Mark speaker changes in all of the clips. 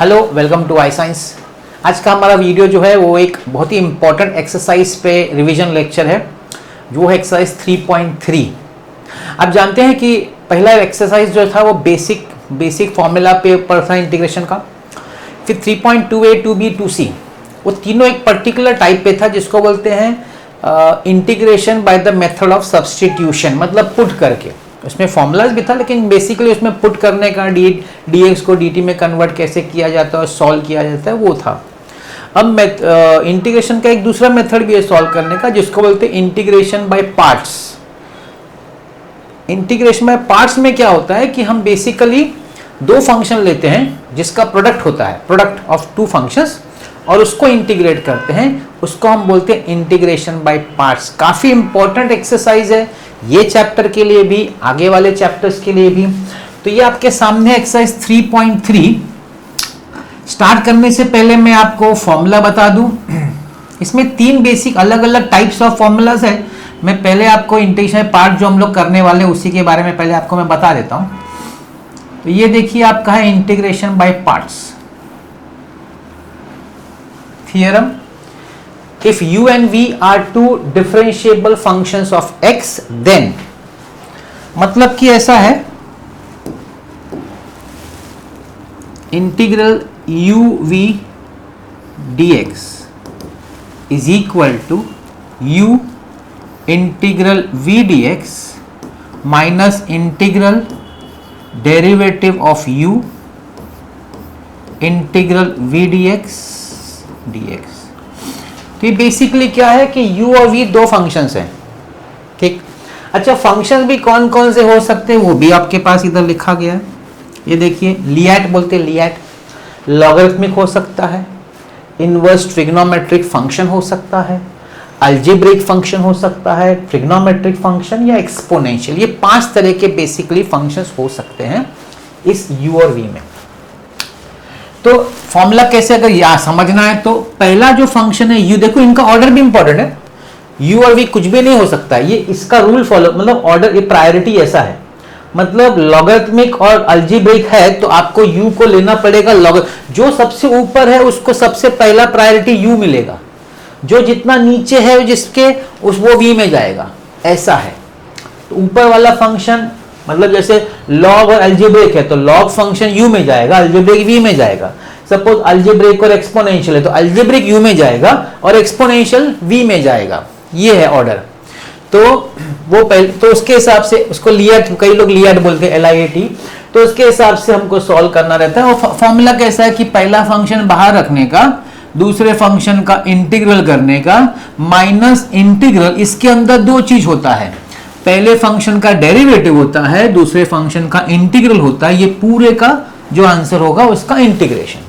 Speaker 1: Hello, welcome to I science. आज का हमारा वीडियो जो है वो एक बहुत ही इंपॉर्टेंट एक्सरसाइज पे रिवीजन लेक्चर है, जो है एक्सरसाइज 3.3। आप जानते हैं कि पहला एक्सरसाइज जो था वो बेसिक फॉर्मूला पे पर था इंटीग्रेशन का। फिर 3.2a, 2b, 2c वो तीनों एक पर्टिकुलर टाइप पे था जिसको बोलते हैं integration by the method of substitution, मतलब पुट करके। उसमें फॉर्मूलाज भी था लेकिन बेसिकली उसमें पुट करने का dx को dt में कन्वर्ट कैसे किया जाता है और सॉल्व किया जाता है वो था। अब इंटीग्रेशन का एक दूसरा मेथड भी है सॉल्व करने का, जिसको बोलते हैं integration by parts. Integration by parts में क्या होता है कि हम बेसिकली दो फंक्शन लेते हैं जिसका प्रोडक्ट होता है, प्रोडक्ट ऑफ टू फंक्शंस, और उसको इंटीग्रेट करते हैं। उसको हम बोलते हैं इंटीग्रेशन बाय पार्ट्स। काफी इंपॉर्टेंट एक्सरसाइज है ये चैप्टर के लिए भी, आगे वाले चैप्टर्स के लिए भी। तो ये आपके सामने एक्सरसाइज 3.3। स्टार्ट करने से पहले मैं आपको फॉर्मूला बता दूं। इसमें तीन बेसिक अलग अलग टाइप्स ऑफ फॉर्मूलाज है। मैं पहले आपको इंटीग्रेशन पार्ट जो हम लोग करने वाले उसी के बारे में पहले आपको मैं बता देता हूं। तो ये देखिए आपका है integration by parts theorem. If u and v are two differentiable functions of x, then मतलब कि ऐसा है, integral u v dx is equal to u integral v dx minus integral derivative of u integral v dx dx। तो ये basically क्या है कि u और v दो फंक्शंस हैं, ठीक। अच्छा, फंक्शन भी कौन कौन से हो सकते हैं वो भी आपके पास इधर लिखा गया है। ये देखिए, लिएट बोलते हैं, लिएट लॉगरिथमिक हो सकता है, इनवर्स ट्रिग्नोमेट्रिक फंक्शन हो सकता है, अलजेब्रिक फंक्शन हो सकता है, ट्रिग्नोमेट्रिक फंक्शन या एक्सपोनेंशियल। ये 5 तरह के बेसिकली फंक्शंस हो सकते हैं इस u और v में। तो फॉर्मूला कैसे अगर या समझना है तो पहला जो फंक्शन है u, देखो इनका ऑर्डर भी इंपॉर्टेंट है। u और v कुछ भी नहीं हो सकता है, ये इसका रूल फॉलो, मतलब ऑर्डर, ये प्रायोरिटी ऐसा है। मतलब लॉगरिथमिक और अलजेब्रिक है तो आपको u को लेना पड़ेगा जो सबसे ऊपर है उसको सबसे पहला प्रायोरिटी u मिलेगा, जो जितना नीचे है जिसके वो v में जाएगा, ऐसा है। तो ऊपर वाला फंक्शन मतलब जैसे लॉग और अलजेब्रिक है तो लॉग फंक्शन u में जाएगा, अलजेब्रिक v में जाएगा। सपोज अलजेब्रिक और एक्सपोनेंशियल है तो अलजेब्रिक u में जाएगा और एक्सपोनेंशियल v में जाएगा। ये है ऑर्डर। तो वो पहले तो उसके हिसाब से उसको लिएट, कई लोग लिएट बोलते हैं, LIAT। तो उसके हिसाब से हमको सॉल्व करना रहता है। और फॉर्मूला कैसा है कि पहला फंक्शन बाहर रखने का, दूसरे फंक्शन का इंटीग्रल करने का, माइनस इंटीग्रल। इसके अंदर दो चीज होता है, पहले फंक्शन का डेरिवेटिव होता है, दूसरे फंक्शन का इंटीग्रल होता है। ये पूरे का जो आंसर होगा उसका इंटीग्रेशन।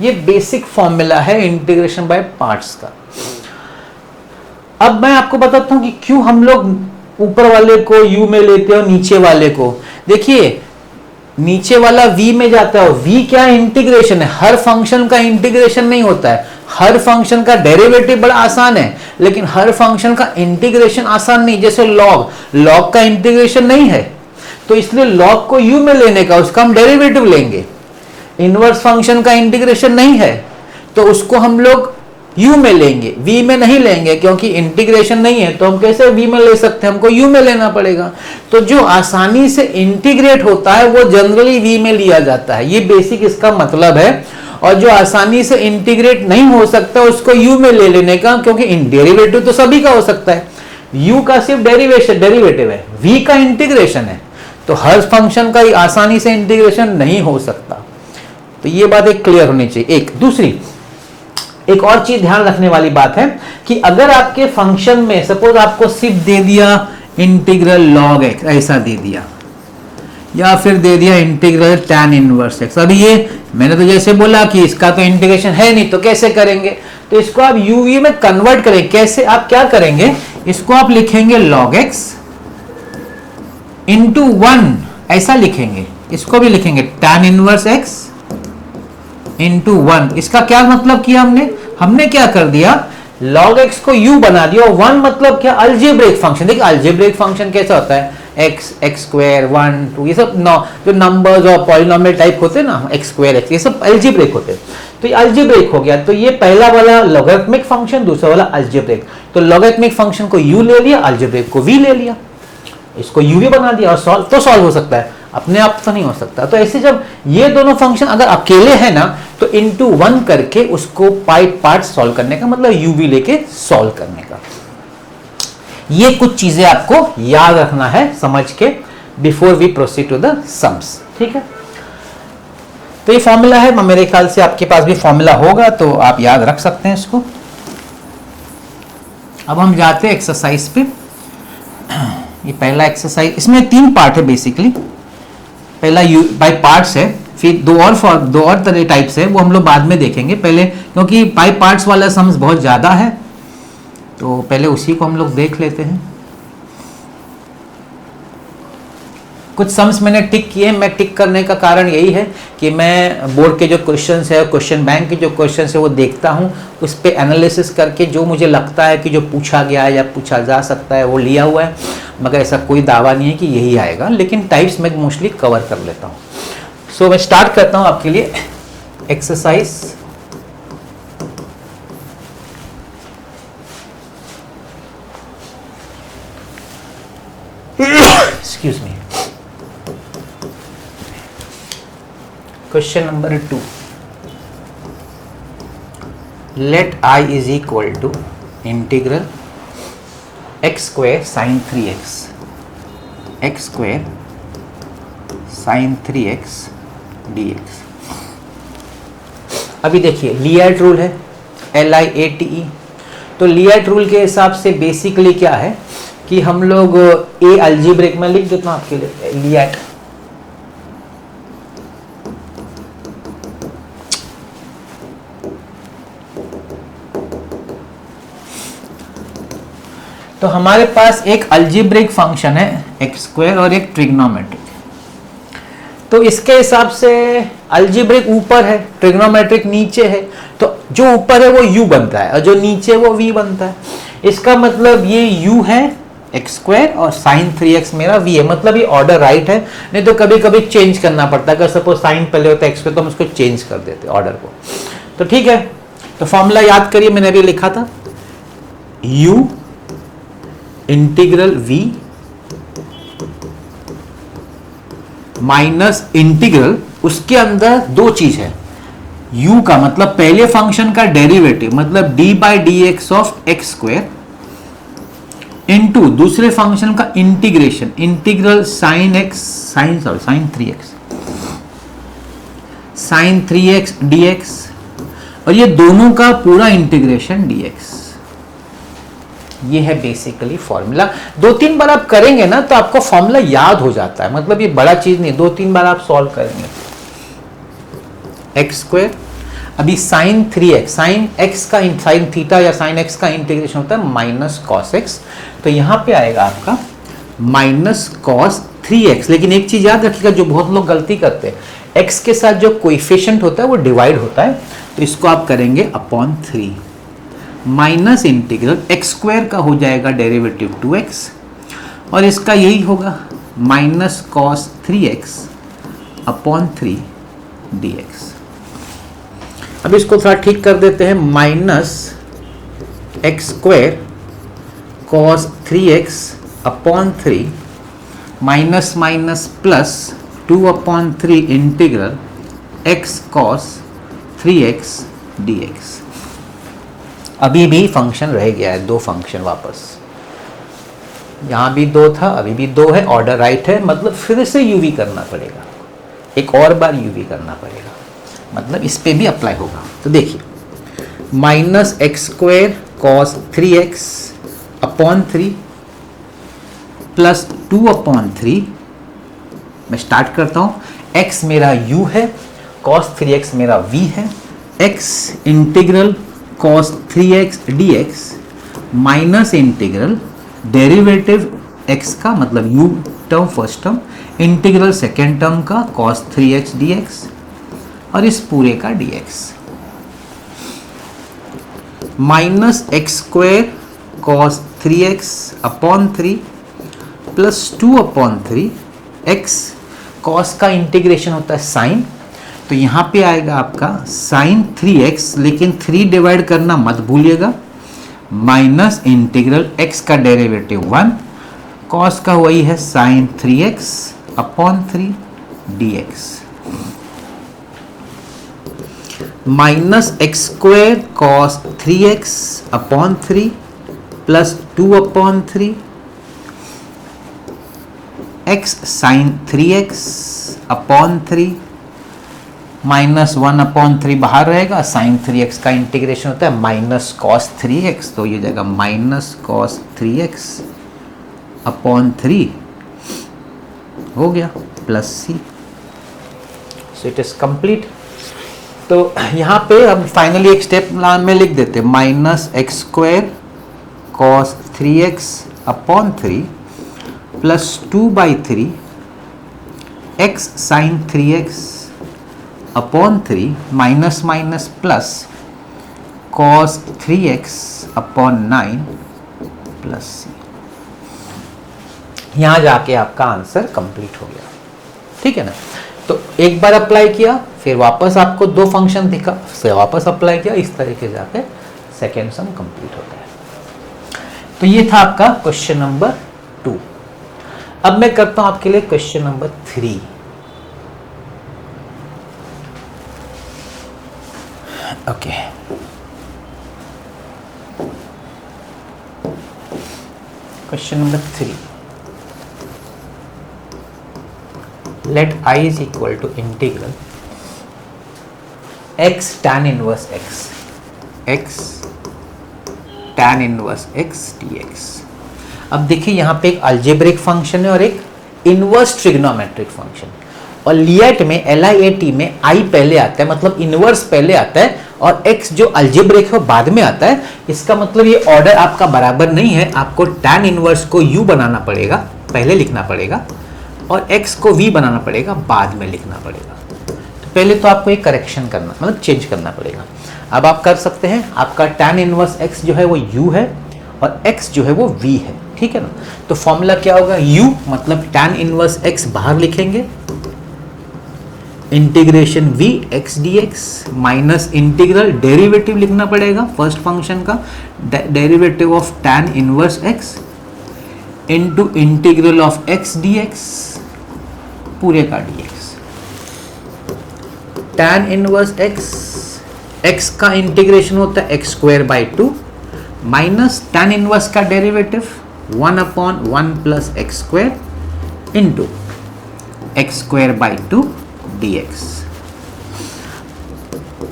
Speaker 1: ये बेसिक फॉर्मूला है इंटीग्रेशन बाय पार्ट्स का। अब मैं आपको बताता हूं कि क्यों हम लोग ऊपर वाले को u में लेते हैं और नीचे वाले को। देखिए, नीचे वाला v में जाता है। v क्या इंटीग्रेशन है, हर फंक्शन का इंटीग्रेशन नहीं होता है। हर फंक्शन का डेरिवेटिव बड़ा आसान है लेकिन हर फंक्शन का इंटीग्रेशन आसान नहीं। जैसे लॉग का इंटीग्रेशन नहीं है तो इसलिए लॉग को u में लेने का उसका हम डेरिवेटिव लेंगे। इनवर्स फंक्शन का इंटीग्रेशन नहीं है तो उसको हम लोग u में लेंगे, v में नहीं लेंगे, क्योंकि इंटीग्रेशन नहीं है। तो हम कैसे v में ले सकते हैं, हमको u में लेना पड़ेगा। तो जो आसानी से इंटीग्रेट होता है वो जनरली v में लिया जाता है। ये बेसिक इसका मतलब है। और जो आसानी से इंटीग्रेट नहीं हो सकता उसको u में ले लेने का, क्योंकि डेरिवेटिव तो सभी का हो सकता है। u का सिर्फ डेरिवेटिव है, v का इंटीग्रेशन है। तो हर फंक्शन का आसानी से इंटीग्रेशन नहीं हो सकता। तो ये बात एक क्लियर होनी चाहिए। एक दूसरी एक और चीज ध्यान रखने वाली बात है कि अगर आपके फंक्शन में सपोज आपको सिर्फ दे दिया इंटीग्रल log x, ऐसा दे दिया, या फिर दे दिया इंटीग्रल tan इनवर्स x। अभी ये मैंने तो जैसे बोला कि इसका तो इंटीग्रेशन है नहीं, तो कैसे करेंगे, तो इसको आप uv में कन्वर्ट करेंगे। कैसे, आप क्या करेंगे, इसको आप लिखेंगे log x इंटू 1, ऐसा लिखेंगे। इसको भी लिखेंगे tan इनवर्स x इंटू 1। इसका क्या मतलब किया हमने क्या कर दिया, log x को u बना दिया। और 1 मतलब क्या, अलजेब्रिक फंक्शन। देखिए अलजेब्रिक फंक्शन कैसा होता है, एक्स, एक्स स्क्वायर, 1 2, ये सब जो नंबर्स और पॉलिनोमियल टाइप होते हैं ना, एक्स स्क्वायर एक्स, ये सब अलजेब्रिक होते हैं। तो ये अलजेब्रिक हो गया। तो ये पहला वाला लॉगरिथमिक फंक्शन, दूसरा वाला अलजेब्रिक। तो लॉगरिथमिक फंक्शन को u ले लिया, अलजेब्रिक को v ले लिया, इसको u भी बना दिया और सॉल्व हो सकता है, अपने आप तो नहीं हो सकता। तो ऐसे जब ये दोनों फंक्शन अगर अकेले हैं ना, तो इनटू 1 करके उसको पार्ट सॉल्व करने का मतलब uv लेके सॉल्व करने का। ये कुछ चीजें आपको याद रखना है समझ के, before we proceed to the sums, ठीक है। तो ये फॉर्मूला है, मेरे ख्याल से आपके पास भी फॉर्मूला होगा तो आप याद रख सकते हैं इसको। अब हम जाते हैं एक्सरसाइज पे। ये पहला एक्सरसाइज, इसमें 3 पार्ट है बेसिकली। पहला बाय पार्ट्स है, फिर दो और तरह टाइप्स है, वो हम लोग बाद में देखेंगे पहले, क्योंकि बाय पार्ट्स वाला सम्स बहुत ज़्यादा है, तो पहले उसी को हम लोग देख लेते हैं। कुछ सम्स मैंने टिक किए। मैं टिक करने का कारण यही है कि मैं बोर्ड के जो क्वेश्चंस है, क्वेश्चन बैंक के जो क्वेश्चंस है वो देखता हूँ, उस पर एनालिसिस करके जो मुझे लगता है कि जो पूछा गया है या पूछा जा सकता है वो लिया हुआ है, मगर ऐसा कोई दावा नहीं है कि यही आएगा, लेकिन टाइप्स मैं मोस्टली कवर कर लेता हूँ। सो मैं स्टार्ट करता हूँ आपके लिए exercise. Excuse me. Question number 2. Let I is equal to integral x square sin 3x, x square sin 3x dx। अभी देखिए लियार्ट रूल है, LIATE। तो लियार्ट रूल के हिसाब से बेसिकली क्या है कि हम लोग ए अलजेब्रिक में लिख देता हूँ आपके लिए, लियार्ट तो हमारे पास एक अलजेब्रिक फंक्शन है एक्स स्क्वायर और एक ट्रिग्नोमेट्रिक। तो इसके हिसाब से अलजेब्रिक ऊपर है, ट्रिग्नोमेट्रिक नीचे है, तो जो ऊपर है वो u बनता है और जो नीचे वो v बनता है। इसका मतलब ये u है एक्स स्क्वायर और साइन 3x मेरा v है, मतलब ये ऑर्डर राइट है। नहीं तो कभी कभी चेंज करना पड़ता है, अगर सपोज साइन पहले होता है एक्स स्क्वायर तो हम उसको चेंज कर देते ऑर्डर को। तो ठीक है, तो फॉर्मूला याद करिए, मैंने अभी लिखा था u integral v minus integral, उसके अंदर दो चीज है, u का मतलब पहले फंक्शन का डेरिवेटिव मतलब d by d x of x square into दूसरे फंक्शन का integration, integral sine 3x dx, और ये दोनों का पूरा इंटीग्रेशन dx। ये है बेसिकली फॉर्मूला। 2-3 बार आप करेंगे ना तो आपको फॉर्मूला याद हो जाता है, मतलब ये बड़ा चीज नहीं, 2-3 बार आप सॉल्व करेंगे। एक्स स्क्वायर, अभी साइन 3x, साइन थीटा या साइन x का इंटीग्रेशन होता है माइनस कॉस x, तो यहां पे आएगा आपका माइनस कॉस 3x। लेकिन एक चीज याद रखिएगा जो बहुत लोग गलती करते हैं, x के साथ जो कोएफिशिएंट होता है वो डिवाइड होता है, तो इसको आप करेंगे upon 3 minus integral x square का हो जाएगा डेरिवेटिव 2x और इसका यही होगा minus cos 3x upon 3 dx। अब इसको थोड़ा ठीक कर देते हैं, minus x square cos 3x upon 3 minus minus plus 2 upon 3 integral x cos 3x dx। अभी भी फंक्शन रह गया है, 2 फंक्शन वापस, यहां भी 2 था, अभी भी 2 है, ऑर्डर राइट है, मतलब फिर से uv करना पड़ेगा, एक और बार uv करना पड़ेगा, मतलब इस पे भी अप्लाई होगा। तो देखिए minus x square cos 3x upon 3 plus 2 upon 3, मैं स्टार्ट करता हूं, x मेरा u है, कॉस 3x मेरा v है, x integral cos 3x dx minus integral derivative x का मतलब u term first term, integral second term का cos 3x dx और इस पूरे का dx, minus x square cos 3x upon 3 plus 2/3 x, cos का इंटीग्रेशन होता है साइन, तो यहाँ पे आएगा आपका साइन 3x, लेकिन 3 डिवाइड करना मत भूलिएगा, माइनस इंटीग्रल x का डेरिवेटिव 1, cos का वही है sine 3x/3 dx, minus x² cos 3x/3 plus 2/3 x sine 3x/3 minus 1/3 बाहर रहेगा, साइन 3x का इंटीग्रेशन होता है माइनस cos 3x, तो ये जाएगा माइनस cos 3x/3 हो गया plus c, so it is complete. तो यहाँ पे हम फाइनली एक स्टेप में लिख देते minus x² cos 3x/3 plus 2/3 x sine 3x/3 minus minus plus cos 3x/9 plus c। यहाँ जाके आपका आंसर कंप्लीट हो गया, ठीक है ना। तो एक बार अप्लाई किया, फिर वापस आपको दो फंक्शन दिखा, फिर वापस अप्लाई किया, इस तरीके से जाके सेकेंड सम कंप्लीट होता है। तो ये था आपका क्वेश्चन नंबर 2। अब मैं करता हूं आपके लिए question number 3। Okay, question number 3, let I is equal to integral x tan inverse x tan inverse x dx। अब देखिए यहाँ पे एक अलजेब्रिक फंक्शन है और एक इनवर्स ट्रिग्नोमेट्रिक फंक्शन, और लिएट में LIAT में I पहले आता है, मतलब इनवर्स पहले आता है, और x जो अलजेब्रिक है बाद में आता है। इसका मतलब ये ऑर्डर आपका बराबर नहीं है, आपको tan इनवर्स को u बनाना पड़ेगा, पहले लिखना पड़ेगा, और x को v बनाना पड़ेगा, बाद में लिखना पड़ेगा। तो पहले तो आपको एक करेक्शन करना, मतलब चेंज करना पड़ेगा। अब आप कर सकते हैं, आपका tan इनवर्स x जो है वो u है और x जो है वो v है, ठीक है ना। तो फॉर्मूला क्या होगा, u मतलब tan इनवर्स x बाहर लिखेंगे, integration v x dx minus integral derivative लिखना पड़ेगा फर्स्ट फंक्शन का, derivative of tan inverse x into integral of x dx पूरे का dx, tan इनवर्स x का इंटीग्रेशन होता है x²/2 माइनस tan इनवर्स का derivative 1/1 plus x² into x²/2 dx,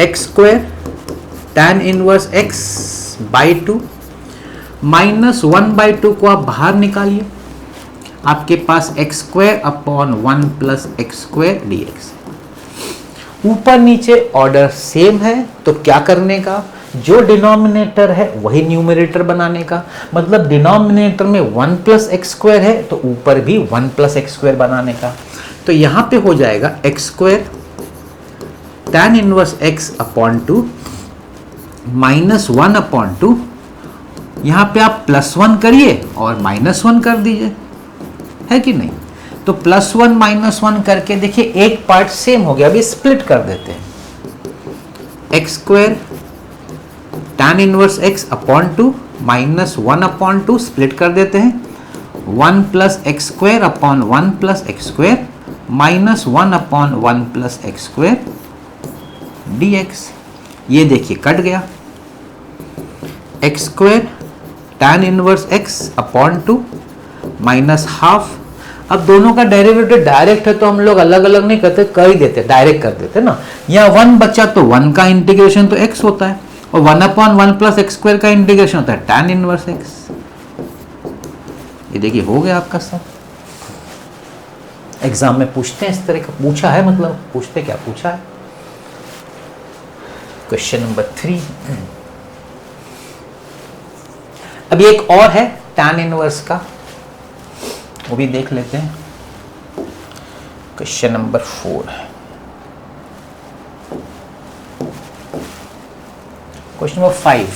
Speaker 1: x² tan inverse x/2 minus 1/2 को आप बाहर निकालिए, आपके पास x²/1 प्लस x² dx। ऊपर नीचे ऑर्डर सेम है, तो क्या करने का, जो डिनोमिनेटर है वही न्यूमरेटर बनाने का, मतलब डिनोमिनेटर में 1 प्लस x² है तो ऊपर भी 1 प्लस x² बनाने का। तो यहां पे हो जाएगा x² tan inverse x/2 minus 1/2, यहां पे आप +1 करिए और -1 कर दीजिए, है कि नहीं। तो +1 -1 करके देखिए एक पार्ट सेम हो गया, अभी स्प्लिट कर देते हैं, x² tan inverse x/2 minus 1/2 split कर देते हैं, 1 plus x²/1 plus x² minus 1/1 plus x² dx। ये देखिए कट गया, x² tan inverse x/2 minus half. अब दोनों का डेरिवेटिव डायरेक्ट है तो हम लोग अलग अलग नहीं करते, कर ही देते, डायरेक्ट कर देते ना। यहाँ 1 बचा तो 1 का इंटीग्रेशन तो x होता है, और 1/1 प्लस x² का इंटीग्रेशन होता है tan इनवर्स x। ये देखिए हो गया आपका सब। एग्जाम में पूछते हैं इस तरह का, पूछा है, मतलब पूछते क्या पूछा है। Question number 3। अब एक और है tan इनवर्स का, वो भी देख लेते हैं। Question number 4, question number 5।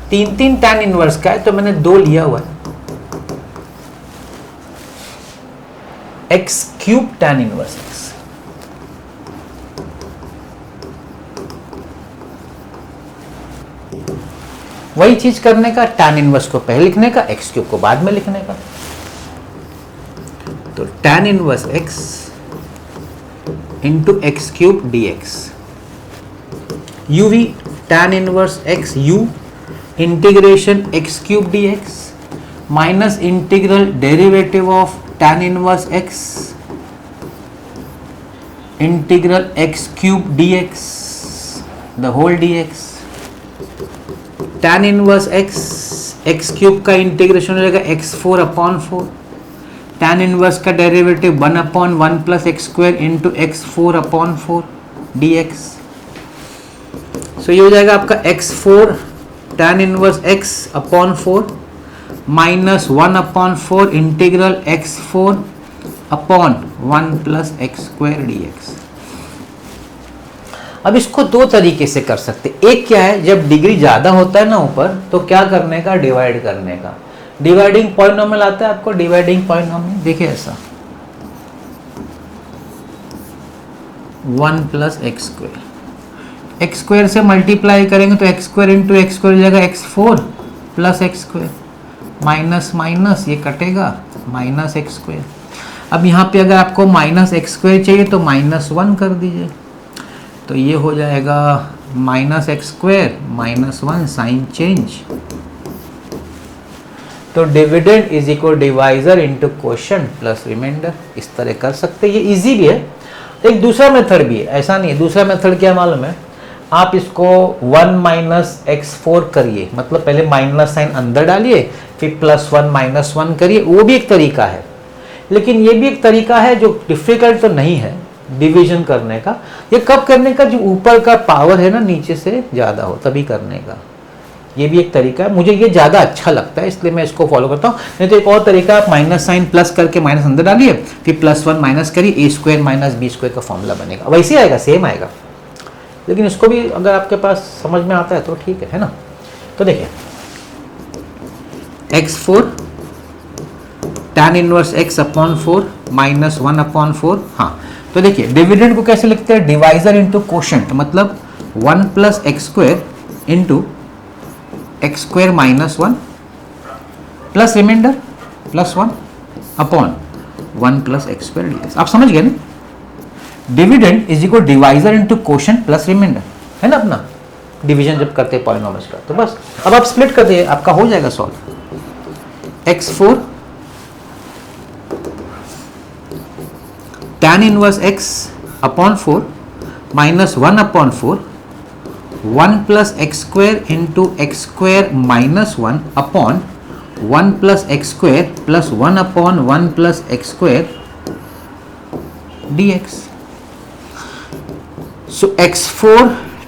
Speaker 1: 3 tan inverse का है तो मैंने 2 लिया हुआ है। X cube tan inverse x. वही चीज करने का, tan इनवर्स को पहले लिखने का, एक्स क्यूब को बाद में लिखने का। तो tan inverse x into x cube d x, UV tan inverse x u integration x cube d x minus integral derivative of tan inverse x integral x cube d x the whole d x. tan inverse x cube का integration हो जाएगा x4 upon 4, tan inverse का derivative 1 upon 1 plus x square into x4 upon 4 dx। So ये हो जाएगा आपका x4 tan inverse x upon 4 minus 1 upon 4 integral x4 upon 1 plus x square dx। अब इसको दो तरीके से कर सकते, एक क्या है, जब डिग्री ज्यादा होता है ना ऊपर, तो क्या करने का, डिवाइड करने का। डिवाइडिंग पॉलिनोमियल आता है आपको, डिवाइडिंग पॉलिनोमियल देखिए ऐसा 1 plus x square, x square से मल्टीप्लाई करेंगे तो x square into x square हो जाएगा x4 plus x square, minus minus ये कटेगा, माइनस एक्स स्क्वायर। अब यहाँ पे अगर आपको माइनस एक्स स्क्वायर चाहिए तो -1 कर दीजिए, तो ये हो जाएगा minus x square -1 sign change. तो dividend is equal divisor into quotient plus remainder, इस तरह कर सकते हैं। ये इजी भी है। एक दूसरा मेथड भी है, ऐसा नहीं है। दूसरा मेथड क्या मालूम है, आप इसको 1 माइनस x4 करिए, मतलब पहले माइनस साइन अंदर डालिए फिर +1 -1 करिए, वो भी एक तरीका है। लेकिन ये भी एक तरीका है जो डिफिकल्ट तो नहीं है डिवीजन करने का। ये कब करने का, जो ऊपर का पावर है ना नीचे से ज्यादा हो तभी करने का। ये भी एक तरीका है, मुझे ये ज्यादा अच्छा लगता है इसलिए मैं इसको फॉलो करता हूँ। नहीं तो एक और तरीका, आप माइनस साइन प्लस करके माइनस अंदर डालिए फिर +1 माइनस करिए, a square minus b square का फॉर्मूला बनेगा, वैसे आएगा, सेम आएगा। लेकिन इसको भी अगर आपके पास समझ में आता है तो ठीक है ना। तो देखिए x4 tan inverse x upon 4 -1 upon 4। हाँ, तो देखिए डिविडेंड को कैसे लिखते हैं, डिवाइजर इंटू क्वोशंट, मतलब 1 plus x square into x square -1 plus remainder +1 upon 1 plus x square ds। आप समझ गए ना, dividend is equal divisor into quotient plus remainder, है ना अपना डिवीजन जब करते हैं पॉलिनोमियल्स का। तो बस अब आप स्प्लिट कर दिए, आपका हो जाएगा solve. x4 tan inverse x upon 4 -1 upon 4 1 plus x square into x square -1 upon 1 plus x square plus 1 upon 1 plus x square dx। सो x4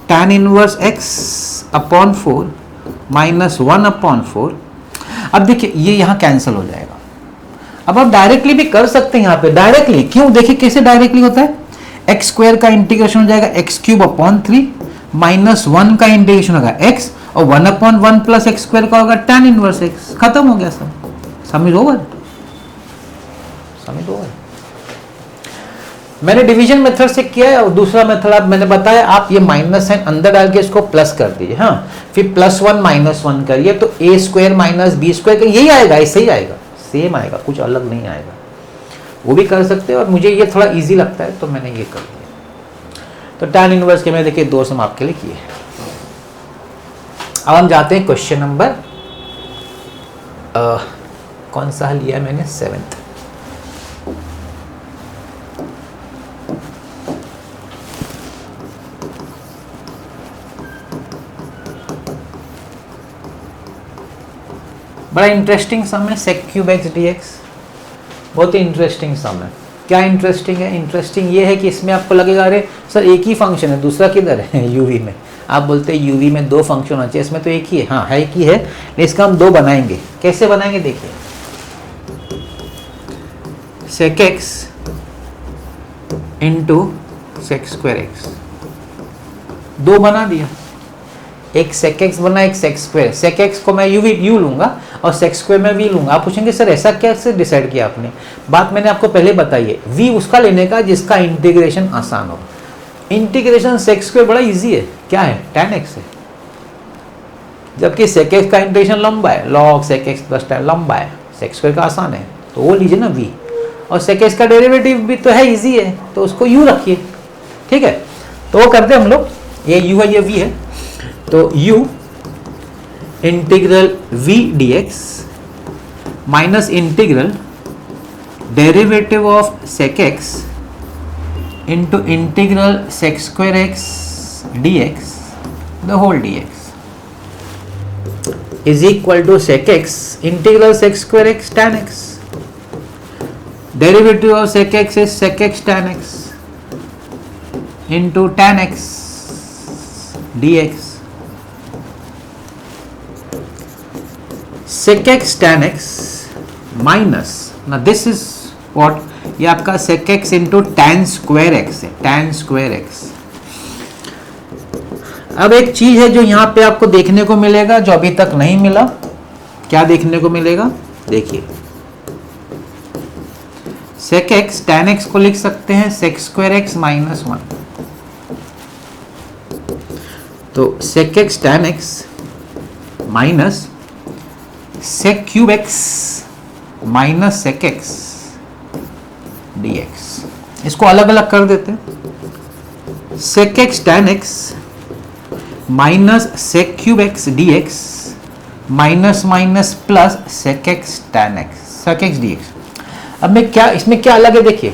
Speaker 1: tan inverse x upon 4 -1 upon 4। अब देखिए ये यहां कैंसिल हो जाएगा। अब आप डायरेक्टली भी कर सकते हैं यहाँ पे, डायरेक्टली क्यों, देखिए कैसे डायरेक्टली होता है। एक्स स्क्वायर का इंटीग्रेशन हो जाएगा एक्स क्यूब अपॉन 3 -1 का इंटीग्रेशन होगा x और 1 अपॉन 1 प्लस एक्स स्क्वायर का होगा tan इनवर्स x। खत्म हो गया सब, समझ ओवर, समझ ओवर। मैंने डिवीजन मेथड से किया है और दूसरा मेथड आप मैंने बताया, आप ये माइनस साइन अंदर डाल के इसको प्लस कर दीजिए। हाँ, फिर +1 -1 करिए तो a square minus b square, यही आएगा, ऐसे ही आएगा, सेम आएगा, कुछ अलग नहीं आएगा। वो भी कर सकते हैं और मुझे ये थोड़ा इजी लगता है तो मैंने ये कर दिया। तो tan इनवर्स के मैं देखिए 2 सम आपके लिए किए। अब हम जाते हैं क्वेश्चन नंबर कौन सा लिया मैंने, 7th। बड़ा इंटरेस्टिंग सम है, sec क्यूब x dx, बहुत ही इंटरेस्टिंग सम है। क्या इंटरेस्टिंग है, इंटरेस्टिंग ये है कि इसमें आपको लगेगा अरे सर एक ही फंक्शन है, दूसरा किधर है यूवी में। आप बोलते हैं यूवी में 2 फंक्शन होना चाहिए, इसमें तो एक ही है। हाँ है, एक ही है, लेकिन इसका हम 2 बनाएंगे। कैसे बनाएंगे देखिए, sec x into sec square x, 2 बना दिया। एक sec x बना एक sec स्क्वायर, sec x को मैं u लूंगा और sec स्क्वायर में v लूंगा। आप पूछेंगे सर ऐसा कैसे डिसाइड किया आपने? बात मैंने आपको पहले बताई है, v उसका लेने का जिसका इंटीग्रेशन आसान हो। इंटीग्रेशन sec स्क्वायर बड़ा इजी है, क्या है? tan x है, जबकि sec x का इंटीग्रेशन लंबा है, log sec x plus tan लंबा है, sec स्क्वायर का आसान है, तो वो लीजिए ना v। और sec x का डेरिवेटिव भी तो है, इजी है, तो उसको u रखिए, ठीक है। तो वो करते हैं हम लोग, ये u है ये v है, तो u integral v dx minus integral derivative of sec x into integral sec square x dx the whole dx is equal to sec x integral sec square x tan x, derivative of sec x is sec x tan x into tan x dx, sec x tan x minus, now this is what, ये आपका sec x into tan square x है, tan square x। अब एक चीज है जो यहां पे आपको देखने को मिलेगा जो अभी तक नहीं मिला, क्या देखने को मिलेगा? देखिए sec x tan x को लिख सकते हैं sec स्क्वायर x माइनस 1, तो sec x tan x minus sec cube x minus sec x dx, इसको अलग अलग कर देते हैं। sec x tan x minus sec cube x dx minus minus plus sec x tan x sec x dx। अब मैं क्या इसमें क्या अलग है देखिए,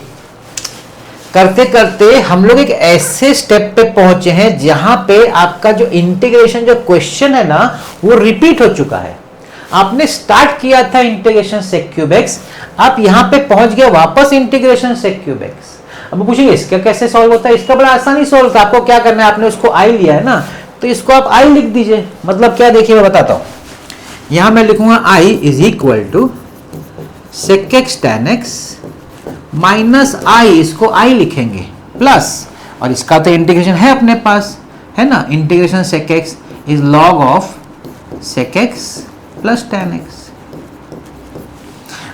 Speaker 1: करते करते हम लोग एक ऐसे स्टेप पे पहुंचे हैं जहां पे आपका जो इंटीग्रेशन जो क्वेश्चन है ना वो रिपीट हो चुका है। आपने स्टार्ट किया था इंटीग्रेशन sec क्यूब x, आप यहां पे पहुंच गए वापस इंटीग्रेशन sec क्यूब x। अब पूछेंगे इसका कैसे सॉल्व होता है? इसका बड़ा आसानी सॉल्व था, आपको क्या करना है, आपने उसको i लिया है ना, तो इसको आप i लिख दीजिए। मतलब क्या, देखिए मैं बताता हूं, यहां मैं लिखूंगा i is equal to sec x tan x minus I, इसको आई लिखेंगे प्लस, और इसका तो इंटीग्रेशन है अपने पास, है ना, integration sec x is log of sec x plus tan x।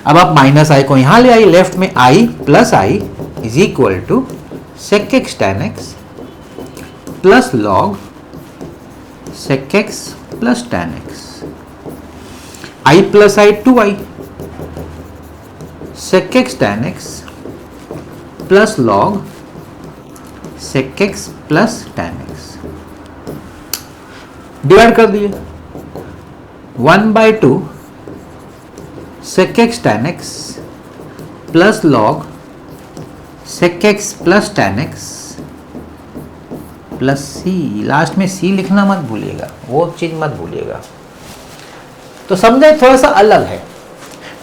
Speaker 1: अब आप माइनस आई को यहां ले आई, लेफ्ट में I plus I is equal to sec x tan x plus log sec x plus tan x, I plus I 2i sec x tan x plus log sec x plus tan x, divide कर दिए 1/2 sec x tan x plus log sec x plus tan x plus c, last में c लिखना मत भूलिएगा, वो चीज मत भूलिएगा। तो समझे थोड़ा सा अलग है,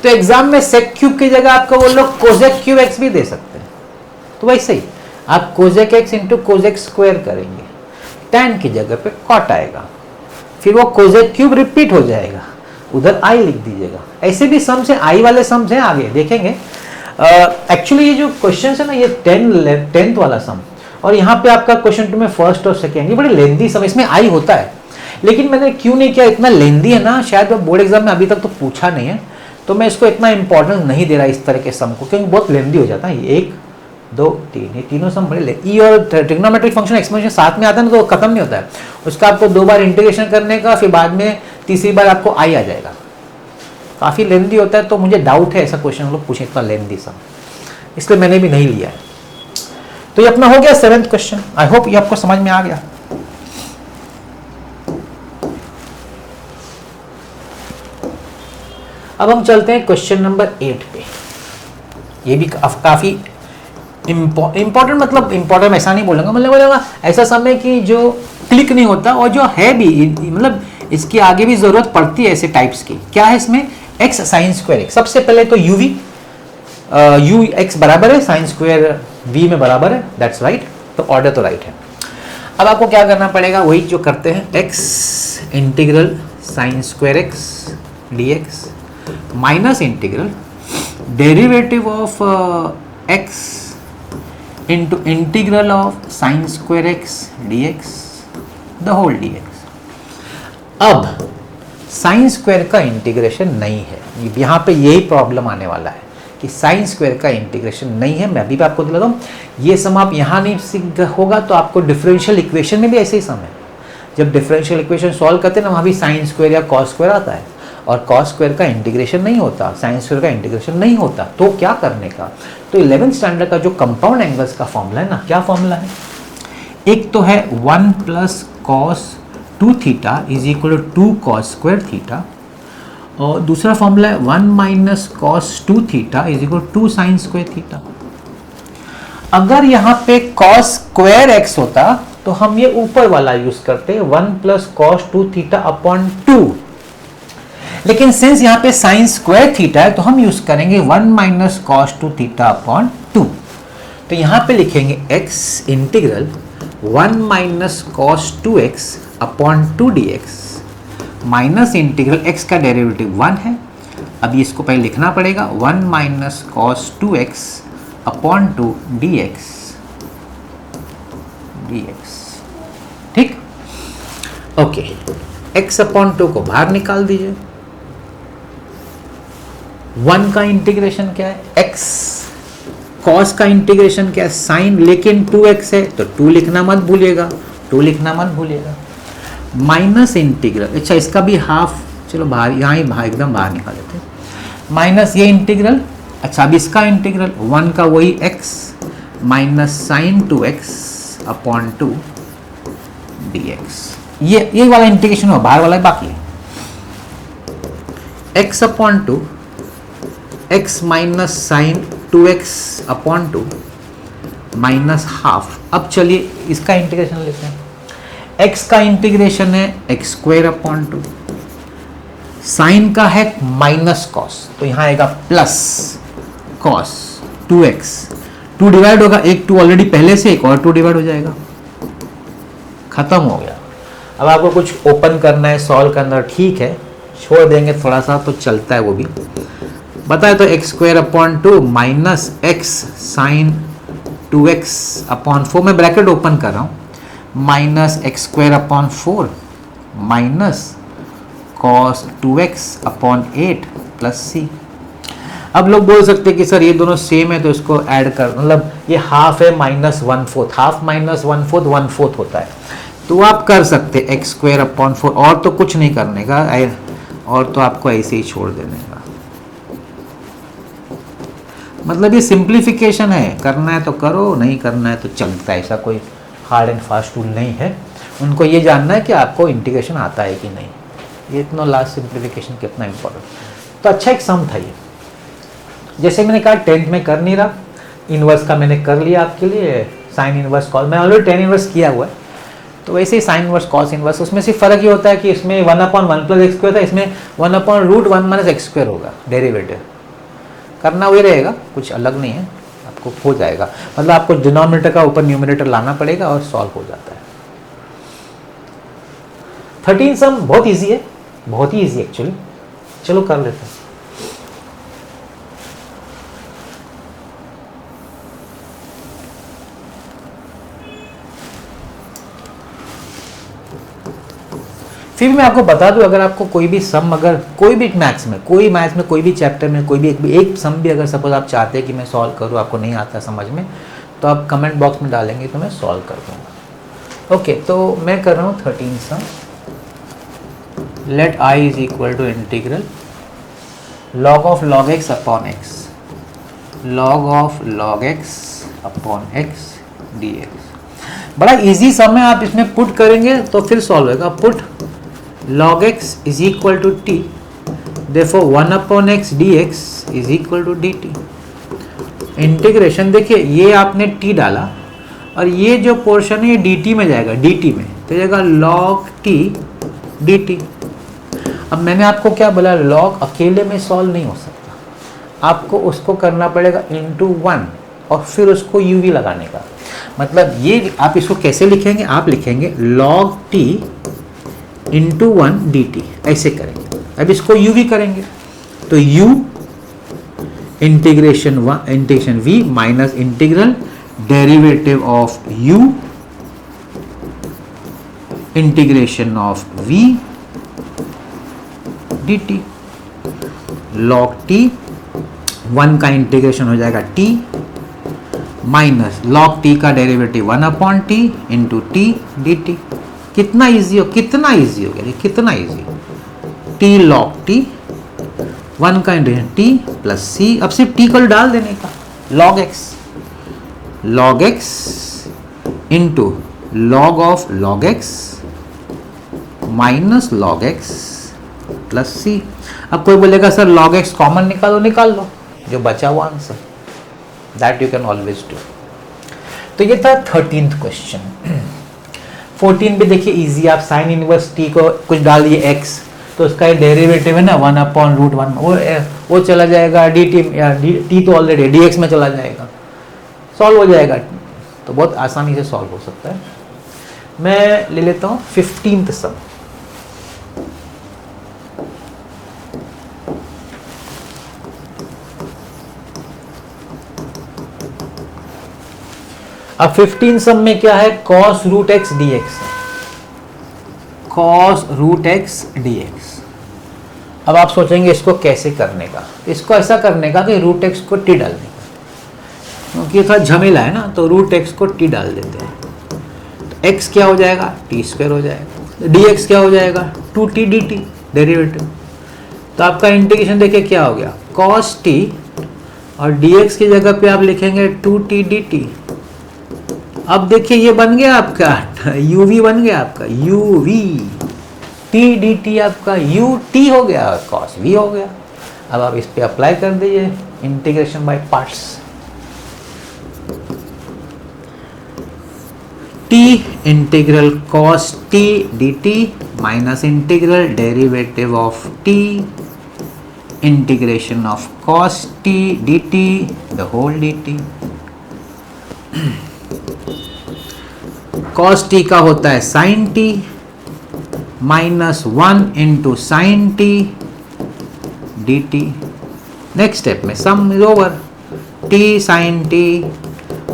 Speaker 1: तो एग्जाम में sec क्यूब की जगह आपको वो लोग cosec क्यूब x भी दे सकते हैं, तो वैसे ही आप cosec x into cosec square करेंगे, tan की जगह पे cot आएगा, फिर वो cosec क्यूब रिपीट हो जाएगा, उधर i लिख दीजिएगा। ऐसे भी सम्स हैं, i वाले सम्स हैं, आगे देखेंगे। एक्चुअली ये जो क्वेश्चन है ना, ये 10th वाला सम, और यहाँ पे आपका क्वेश्चन 2 में फर्स्ट और सेकेंड, ये बड़े लेंदी सम, इसमें i होता है, लेकिन मैंने क्यों नहीं किया, इतना लेंदी है ना, शायद बोर्ड एग्जाम में अभी तक तो पूछा नहीं है, तो मैं इसको इतना इंपॉर्टेंस नहीं दे रहा इस तरह के सम को, क्योंकि बहुत लेंदी हो जाता है। 1 2 3 ये तीनों सम बड़े ई और ट्रिग्नोमेट्रिक फंक्शन एक्सपोनेंशियल साथ में आता है ना, तो खत्म नहीं होता है, उसका आपको 2 बार इंटीग्रेशन करने का, फिर बाद में तीसरी बार आपको आई आ जाएगा, काफ़ी लेंदी होता है। तो मुझे डाउट है ऐसा क्वेश्चन हम लोग पूछें इतना लेंदी सम, इसलिए मैंने भी नहीं लिया है। तो ये अपना हो गया 7th क्वेश्चन, आई होप ये आपको समझ में आ गया। अब हम चलते हैं क्वेश्चन नंबर 8 पे, ये भी काफ़ी इम्पोर्टेंट, मतलब इम्पोर्टेंट ऐसा नहीं बोलूँगा, मतलब बोलेगा ऐसा समय कि जो क्लिक नहीं होता, और जो है भी मतलब इसकी आगे भी ज़रूरत पड़ती है ऐसे टाइप्स की। क्या है इसमें, x साइन स्क्वायर x, सबसे पहले तो u x बराबर है साइन स्क्वायर v में बराबर है, दैट्स राइट, तो ऑर्डर तो राइट है। अब आपको क्या करना पड़ेगा, वही जो करते हैं, x integral sine square x dx minus integral derivative of x into integral of sine square x dx the whole dx। अब साइन स्क्वायर का इंटीग्रेशन नहीं है, यहाँ पे यही प्रॉब्लम आने वाला है कि साइन स्क्वायर का इंटीग्रेशन नहीं है। मैं भी आपको दिलाता हूँ, ये सम आप यहाँ नहीं होगा तो आपको डिफरेंशियल इक्वेशन में भी ऐसे ही सम है। जब डिफरेंशियल इक्वेशन सॉल्व करते हैं ना, वहाँ भी साइन स्क्वायर या कॉस स्क्वायर आता है और कॉस स्क्वायर का इंटीग्रेशन नहीं होता, साइन स्क्वायर का इंटीग्रेशन नहीं होता। तो क्या करने का, तो 11th स्टैंडर्ड का जो कंपाउंड एंगल्स का फॉर्मूला है ना, क्या फॉर्मूला है, एक तो है 1 plus cos 2 theta is equal to 2 cos square theta, और दूसरा फॉर्मूला है 1 minus cos 2 theta is equal to 2 sine square theta. अगर यहाँ पे कॉस स्क्वायर एक्स होता तो हम ये ऊपर वाला यूज करते 1 प्लस कॉस 2 थीटा अपॉन 2, लेकिन सिंस यहाँ पे साइन स्क्वायर थीटा है तो हम यूज करेंगे 1 माइनस कॉस 2 थीटा अपॉन 2। तो यहाँ पे लिखेंगे x integral 1 minus cos 2x upon 2 dx minus integral x का डेरिवेटिव 1 है। अब इसको पहले लिखना पड़ेगा 1 minus cos 2x upon 2 dx, ठीक। ओके, x अपॉन 2 को बाहर निकाल दीजिए। 1 का इंटीग्रेशन क्या है, x, cos का इंटीग्रेशन क्या है, साइन, लेकिन 2x है तो 2 लिखना मत भूलिएगा, 2 लिखना मत भूलिएगा। माइनस इंटीग्रल, अच्छा इसका भी हाफ, चलो बाहर, यहाँ ही बाहर एकदम बाहर निकाल देते हैं, माइनस ये इंटीग्रल, अच्छा अब इसका इंटीग्रल 1 का वही x minus sine 2x upon 2 dx, ये वाला इंटीग्रेशन हो, बाहर वाला बाकी है। x upon 2 x minus sine 2x upon 2 minus half. अब चलिए इसका इंटीग्रेशन लेते हैं। x का इंटीग्रेशन है x स्क्वायर अपॉन 2, साइन का है माइनस कॉस, तो यहाँ आएगा प्लस कॉस 2x, 2 डिवाइड होगा, एक 2 ऑलरेडी पहले से, एक और 2 डिवाइड हो जाएगा, खत्म हो गया। अब आपको कुछ ओपन करना है, सॉल्व करना है, ठीक है, छोड़ देंगे थोड़ा सा तो चलता है वो भी। बताए तो x square upon 2 minus x sine 2x upon 4, मैं ब्रैकेट ओपन कर रहा हूँ, minus x square upon 4 minus cos 2x upon 8 plus c। अब लोग बोल सकते हैं कि सर ये दोनों सेम है तो इसको ऐड कर, मतलब ये हाफ है माइनस 1/4, हाफ माइनस 1/4 1/4 होता है, तो आप कर सकते x स्क्वायर अपॉन 4, और तो कुछ नहीं करने का, और तो आपको ऐसे ही छोड़ देने का, मतलब ये सिंप्लीफिकेशन है, करना है तो करो, नहीं करना है तो चलता है, ऐसा कोई हार्ड एंड फास्ट रूल नहीं है। उनको ये जानना है कि आपको इंटीग्रेशन आता है कि नहीं, ये इतना लास्ट सिंप्लीफिकेशन कितना इंपॉर्टेंट। तो अच्छा एक सम था ये, जैसे मैंने कहा 10th में कर नहीं रहा, इनवर्स का मैंने कर लिया आपके लिए, साइन इनवर्स कॉस, मैं ऑलरेडी 10 इनवर्स किया हुआ है, तो वैसे ही साइन इनवर्स कॉस इनवर्स, उसमें सिर्फ फर्क ये होता है कि इसमें 1/1 प्लस एक्स स्क्वायर था, इसमें 1/√1 माइनस एक्स स्क्वायर होगा, डेरिवेटिव करना वही रहेगा, कुछ अलग नहीं है, आपको हो जाएगा, मतलब आपको डिनोमिनेटर का ऊपर न्यूमरेटर लाना पड़ेगा और सॉल्व हो जाता है। 13 सम बहुत इजी है, बहुत ही इजी एक्चुअली, चलो कर लेते हैं। फिर मैं आपको बता दूं, अगर आपको कोई भी सम, अगर कोई भी मैथ्स में कोई भी चैप्टर में कोई भी एक सम भी अगर सपोज आप चाहते हैं कि मैं सॉल्व करूं, आपको नहीं आता समझ में, तो आप कमेंट बॉक्स में डालेंगे तो मैं सॉल्व कर दूंगा। ओके, तो मैं कर रहा हूं 13 sum. Let i is equal to integral log of log x upon x, log of log x upon x dx। बड़ा इजी सम है, आप इसमें पुट करेंगे तो फिर सॉल्व होगा। Put log x is equal to t, therefore 1 upon x dx is equal to dt। Integration देखिए, ये आपने t डाला और ये जो पोर्शन है ये dt में जाएगा, dt में तो जाएगा log t dt। अब मैंने आपको क्या बोला, log अकेले में सॉल्व नहीं हो सकता, आपको उसको करना पड़ेगा into 1 और फिर उसको uv लगाने का। मतलब ये आप इसको कैसे लिखेंगे, आप लिखेंगे log t इंटू 1 dt, ऐसे करेंगे। अब इसको u v करेंगे तो u integration v minus integral derivative of u integration of v D T, log T 1 का इंटीग्रेशन हो जाएगा t माइनस लॉग टी का derivative 1/t into T D T. कितना इजी हो गया, कितना इजी, t लॉग टी 1 का integration t plus c, अब सिर्फ t को डाल देने का, log x into log of log x minus log x plus c। अब कोई बोलेगा सर log x कॉमन निकाल लो, जो बचा हुआ answer, that you can always do. तो ये था 13th क्वेश्चन। 14 भी देखिए इजी, आप साइन इनवर्स t को कुछ डाल दिए x, तो उसका डेरिवेटिव है ना 1/√1, वो चला जाएगा dt, t तो ऑलरेडी dx में चला जाएगा, सॉल्व हो जाएगा। तो बहुत आसानी से सॉल्व हो सकता है। मैं ले लेता हूँ 15th सम। अब 15 सम में क्या है, cos root x d x, cos root x d x. अब आप सोचेंगे इसको कैसे करने का, इसको ऐसा करने का कि रूट एक्स को टी डालने का, क्योंकि थोड़ा झमेला है ना, तो रूट एक्स को टी डाल देते हैं, तो एक्स क्या हो जाएगा, टी स्क्वायर हो जाएगा, डी एक्स क्या हो जाएगा, 2t dt डेरिवेटिव। तो आपका इंटीग्रेशन देखिए क्या हो गया, cos t, और dx की जगह पे आप लिखेंगे 2t dt। अब देखिए ये बन गया आपका uv बन गया आपका uv, t dt आपका ut हो गया, cos v हो गया। अब आप इस पे अप्लाई कर दीजिए integration by parts, t integral cos t dt minus integral derivative of t integration of cos t dt the whole dt। cos t का होता है sin t minus 1 into sine t dt। Next step में sum is over, t sin t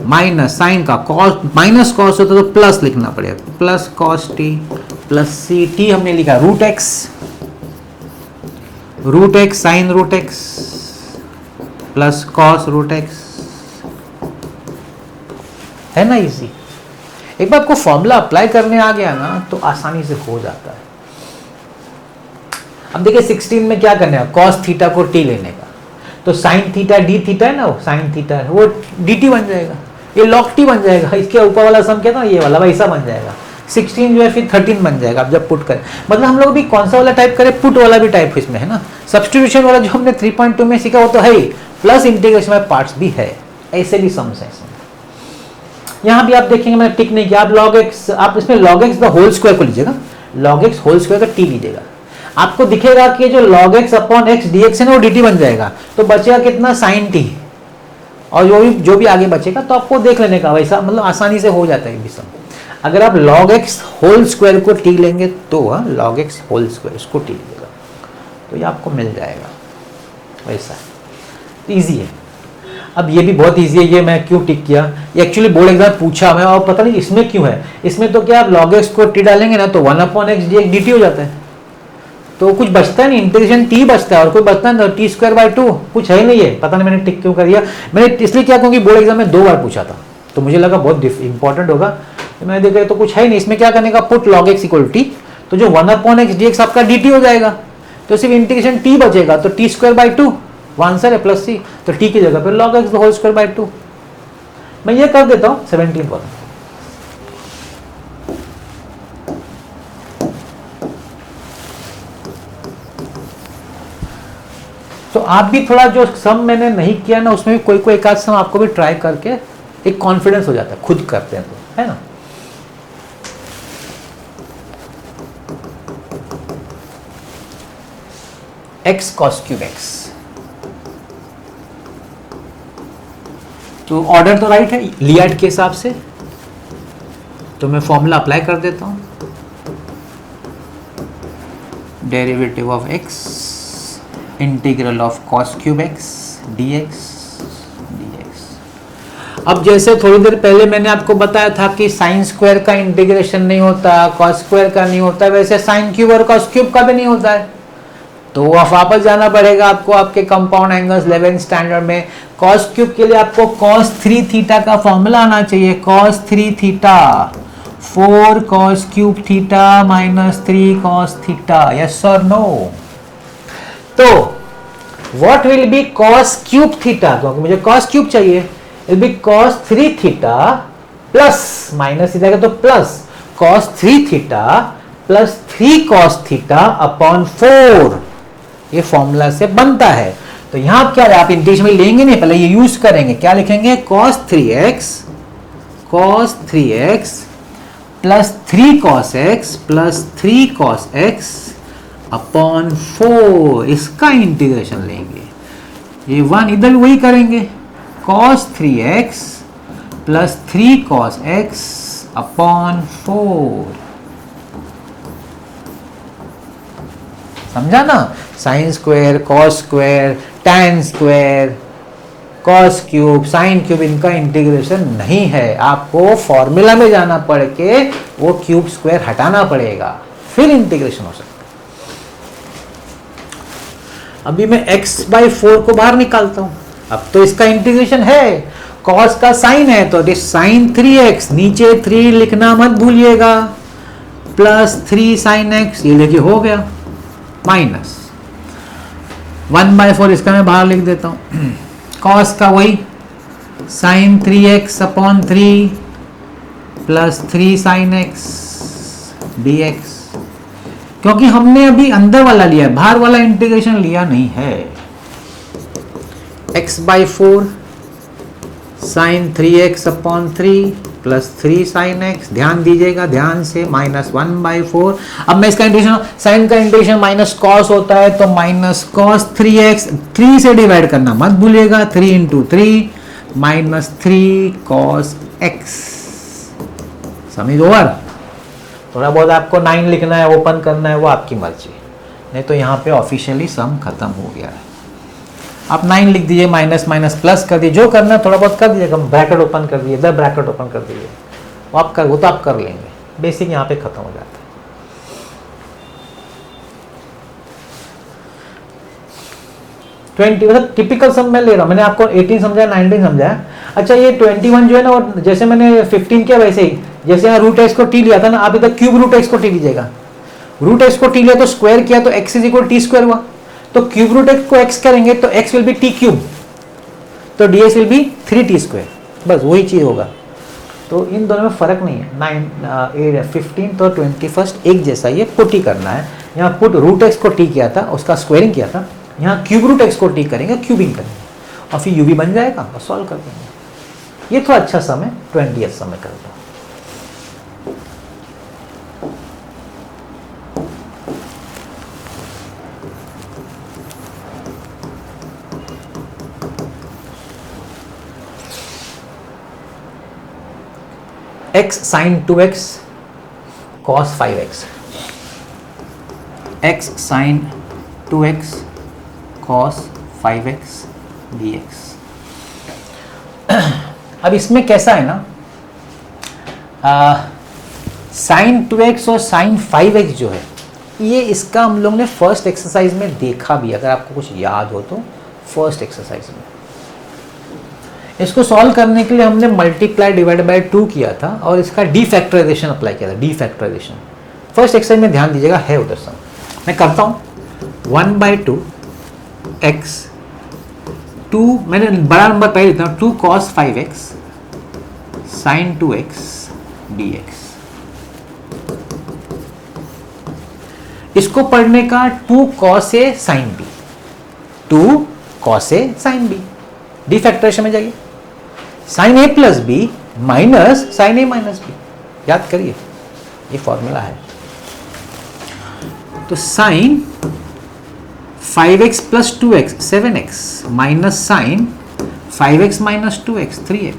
Speaker 1: minus sine का cos, minus cos होता तो plus लिखना पड़ेगा, plus cos t plus c, t हमने लिखा root x sine root x plus cos root x, है ना इजी। एक बार आपको फॉर्मूला अप्लाई करने आ गया ना तो आसानी से हो जाता है। अब देखिए 16 में क्या करने का, cos थीटा को t लेने का, तो sin थीटा d थीटा है ना, वो sin थीटा है, वो dt बन जाएगा, ये log t बन जाएगा, इसके ऊपर वाला सम क्या था ये वाला वैसा बन जाएगा, 16 जो है फिर 13 बन जाएगा। आप जब पुट करें, मतलब हम लोग भी कौन सा वाला टाइप करें, पुट वाला भी टाइप इसमें है ना, सब्स्टिट्यूशन वाला जो हमने 3.2 में सीखा वो तो है ही, प्लस इंटीग्रेशन बाय पार्ट्स भी है, ऐसे भी सम्स है। यहाँ भी आप देखेंगे मैंने टिक नहीं किया, आप log x, आप इसमें log x the whole square को लीजिएगा, log x होल स्क्वायर का t लीजिएगा, आपको दिखेगा कि जो log x upon x dx है ना वो dt बन जाएगा, तो बचेगा कितना sin t, और जो भी आगे बचेगा तो आपको देख लेने का, वैसा मतलब आसानी से हो जाता है भी सब। अगर आप log x होल स्क्वायर को t लेंगे तो log x होल स्क्वायर इसको t लीजिएगा, तो ये आपको मिल जाएगा, वैसा इजी है। अब ये भी बहुत इजी है, ये मैं क्यों टिक किया, एक्चुअली बोर्ड एग्जाम पूछा मैं, और पता नहीं इसमें क्यों है, इसमें तो क्या आप log x को t डालेंगे ना तो 1/x dx dt हो जाता है, तो कुछ बचता है नहीं, इंटीग्रेशन t बचता है और कोई बचता है t स्क्वायर बाय 2, कुछ है नहीं है, पता नहीं मैंने टिक क्यों कर दिया। मैंने इसलिए क्या, क्योंकि बोर्ड एग्जाम में 2 बार पूछा था, तो मुझे लगा बहुत इंपॉर्टेंट होगा, तो मैंने देखा तो कुछ है नहीं, इसमें क्या करने का, put log x equal t, तो जो 1/x dx आपका dt हो जाएगा, तो सिर्फ इंटीग्रेशन t बचेगा, तो t स्क्वायर बाय 2 आंसर है प्लस c, तो t की जगह पे log x whole square by 2। मैं ये कर देता हूँ 17 वाला। तो आप भी थोड़ा जो सम मैंने नहीं किया ना उसमें भी कोई एक आध सम आपको भी ट्राई करके एक कॉन्फिडेंस हो जाता है, खुद करते हैं तो, है ना। x cos क्यूब x, तो ऑर्डर तो राइट है लियाट के हिसाब से, तो मैं फॉर्मूला अप्लाई कर देता हूं, derivative of x integral of cos cube x dx। अब जैसे थोड़ी देर पहले मैंने आपको बताया था कि साइन स्क्वायर का इंटीग्रेशन नहीं होता, cos स्क्वायर का नहीं होता, वैसे साइन क्यूब और cos क्यूब का भी नहीं होता है। तो वापस जाना पड़ेगा आपको आपके कंपाउंड एंगल्स 11 स्टैंडर्ड में। कॉस क्यूब के लिए आपको cos 3 थीटा का फॉर्मूला आना चाहिए। cos 3 theta 4 cos cube theta minus 3 cos theta, yes और नो? तो what will be cos cube theta, क्योंकि मुझे cos क्यूब चाहिए, will be cos 3 theta plus minus theta तो plus cos 3 theta plus 3 cos theta upon 4, ये formula से बनता है। तो यहां क्या है, आप इंटीग्रेशन में लेंगे नहीं, पहले ये यूज करेंगे। क्या लिखेंगे? cos 3x plus 3 cos x plus 3 cos x upon 4, इसका इंटीग्रेशन लेंगे। ये 1 इधर वही करेंगे, cos 3x plus 3 cos x upon 4, समझा ना? Sign square, cos square, tan square, cos cube, sine cube, इनका इंटीग्रेशन नहीं है। आपको फॉर्मूला में जाना पड़ के वो क्यूब स्क्वायर हटाना पड़ेगा, फिर इंटीग्रेशन हो सकता है। अभी मैं x/4 को बाहर निकालता हूं, अब तो इसका इंटीग्रेशन है। कॉस का साइन है तो साइन 3x, नीचे 3 लिखना मत भूलिएगा, प्लस 3 sin x, ये देखिए हो गया, माइनस 1/4, इसका मैं बाहर लिख देता हूं। कॉस का वही sine 3x upon 3 plus 3 sin x dx, क्योंकि हमने अभी अंदर वाला लिया, बाहर वाला इंटीग्रेशन लिया नहीं है। x/4 sine 3x upon 3 plus 3 sin x, ध्यान दीजिएगा ध्यान से, माइनस 1/4। अब मैं इसका इंटीग्रेशन, साइन का इंटीग्रेशन माइनस कॉस होता है तो माइनस कॉस 3x, 3 से डिवाइड करना मत भूलिएगा, 3 इंटू 3 माइनस 3 cos x। समझ ओवर? थोड़ा बहुत आपको 9 लिखना है, ओपन करना है, वो आपकी मर्जी, नहीं तो यहाँ पे ऑफिशियली सम खत्म हो गया है। आप 9 लिख दीजिए, माइनस माइनस प्लस कर दीजिए, जो करना है थोड़ा बहुत कर दीजिएगा, ब्रैकेट ओपन कर दीजिए, इधर ब्रैकेट ओपन कर दीजिए, वो तो आप कर लेंगे। बेसिक यहाँ पे खत्म हो जाता है। मतलब टिपिकल सम मैं ले रहा हूँ, मैंने आपको 18 समझाया, 19 समझाया। अच्छा ये 21 जो है ना, और जैसे मैंने 15 किया वैसे ही, जैसे यहाँ रूट एक्स को टी लिया था ना, आप इधर क्यूब रूट एक्स को टी लीजिएगा। रूट एक्स को टी लिया तो स्क्वायर किया तो x is equal t square हुआ, तो क्यूब रूट एक्स को एक्स करेंगे तो x will be t cube, तो d x will be 3t square, बस वही चीज होगा। तो इन दोनों में फर्क नहीं है। 15 तो 21 एक जैसा, ये पुट ही करना है। यहाँ पुट रूट एक्स को टी किया था, उसका स्क्वायरिंग किया था, यहाँ क्यूब रूट एक्स को टी करेंगे, क्यूबिंग करेंगे, और फिर यू भी बन जाएगा और सॉल्व कर देंगे। ये थोड़ा अच्छा सम है, 20th सम में कर दो। x sin 2x cos 5x, x sin 2x cos 5x dx। अब इसमें कैसा है ना, sin 2x और sin 5x जो है, ये इसका हम लोग ने फर्स्ट एक्सरसाइज में देखा भी, अगर आपको कुछ याद हो तो फर्स्ट एक्सरसाइज में। इसको सॉल्व करने के लिए हमने मल्टीप्लाई डिवाइड बाय 2 किया था और इसका डीफैक्टराइजेशन अप्लाई किया था, डीफैक्टराइजेशन। फर्स्ट एक्सरसाइज में ध्यान दीजिएगा, है उधर सम, मैं करता हूँ। 1/2 x 2, मैंने बड़ा नंबर पहले लिखता हूँ, 2 cos 5x sin 2x dx। इसको पढ़ने का 2 cos a sin b, 2 cos a sin b, defactorisation में जाइए, sine A plus B minus sine A minus B, याद करिए ये फॉर्मूला है। तो sine 5x plus 2x 7x minus sine 5x minus 2x 3x।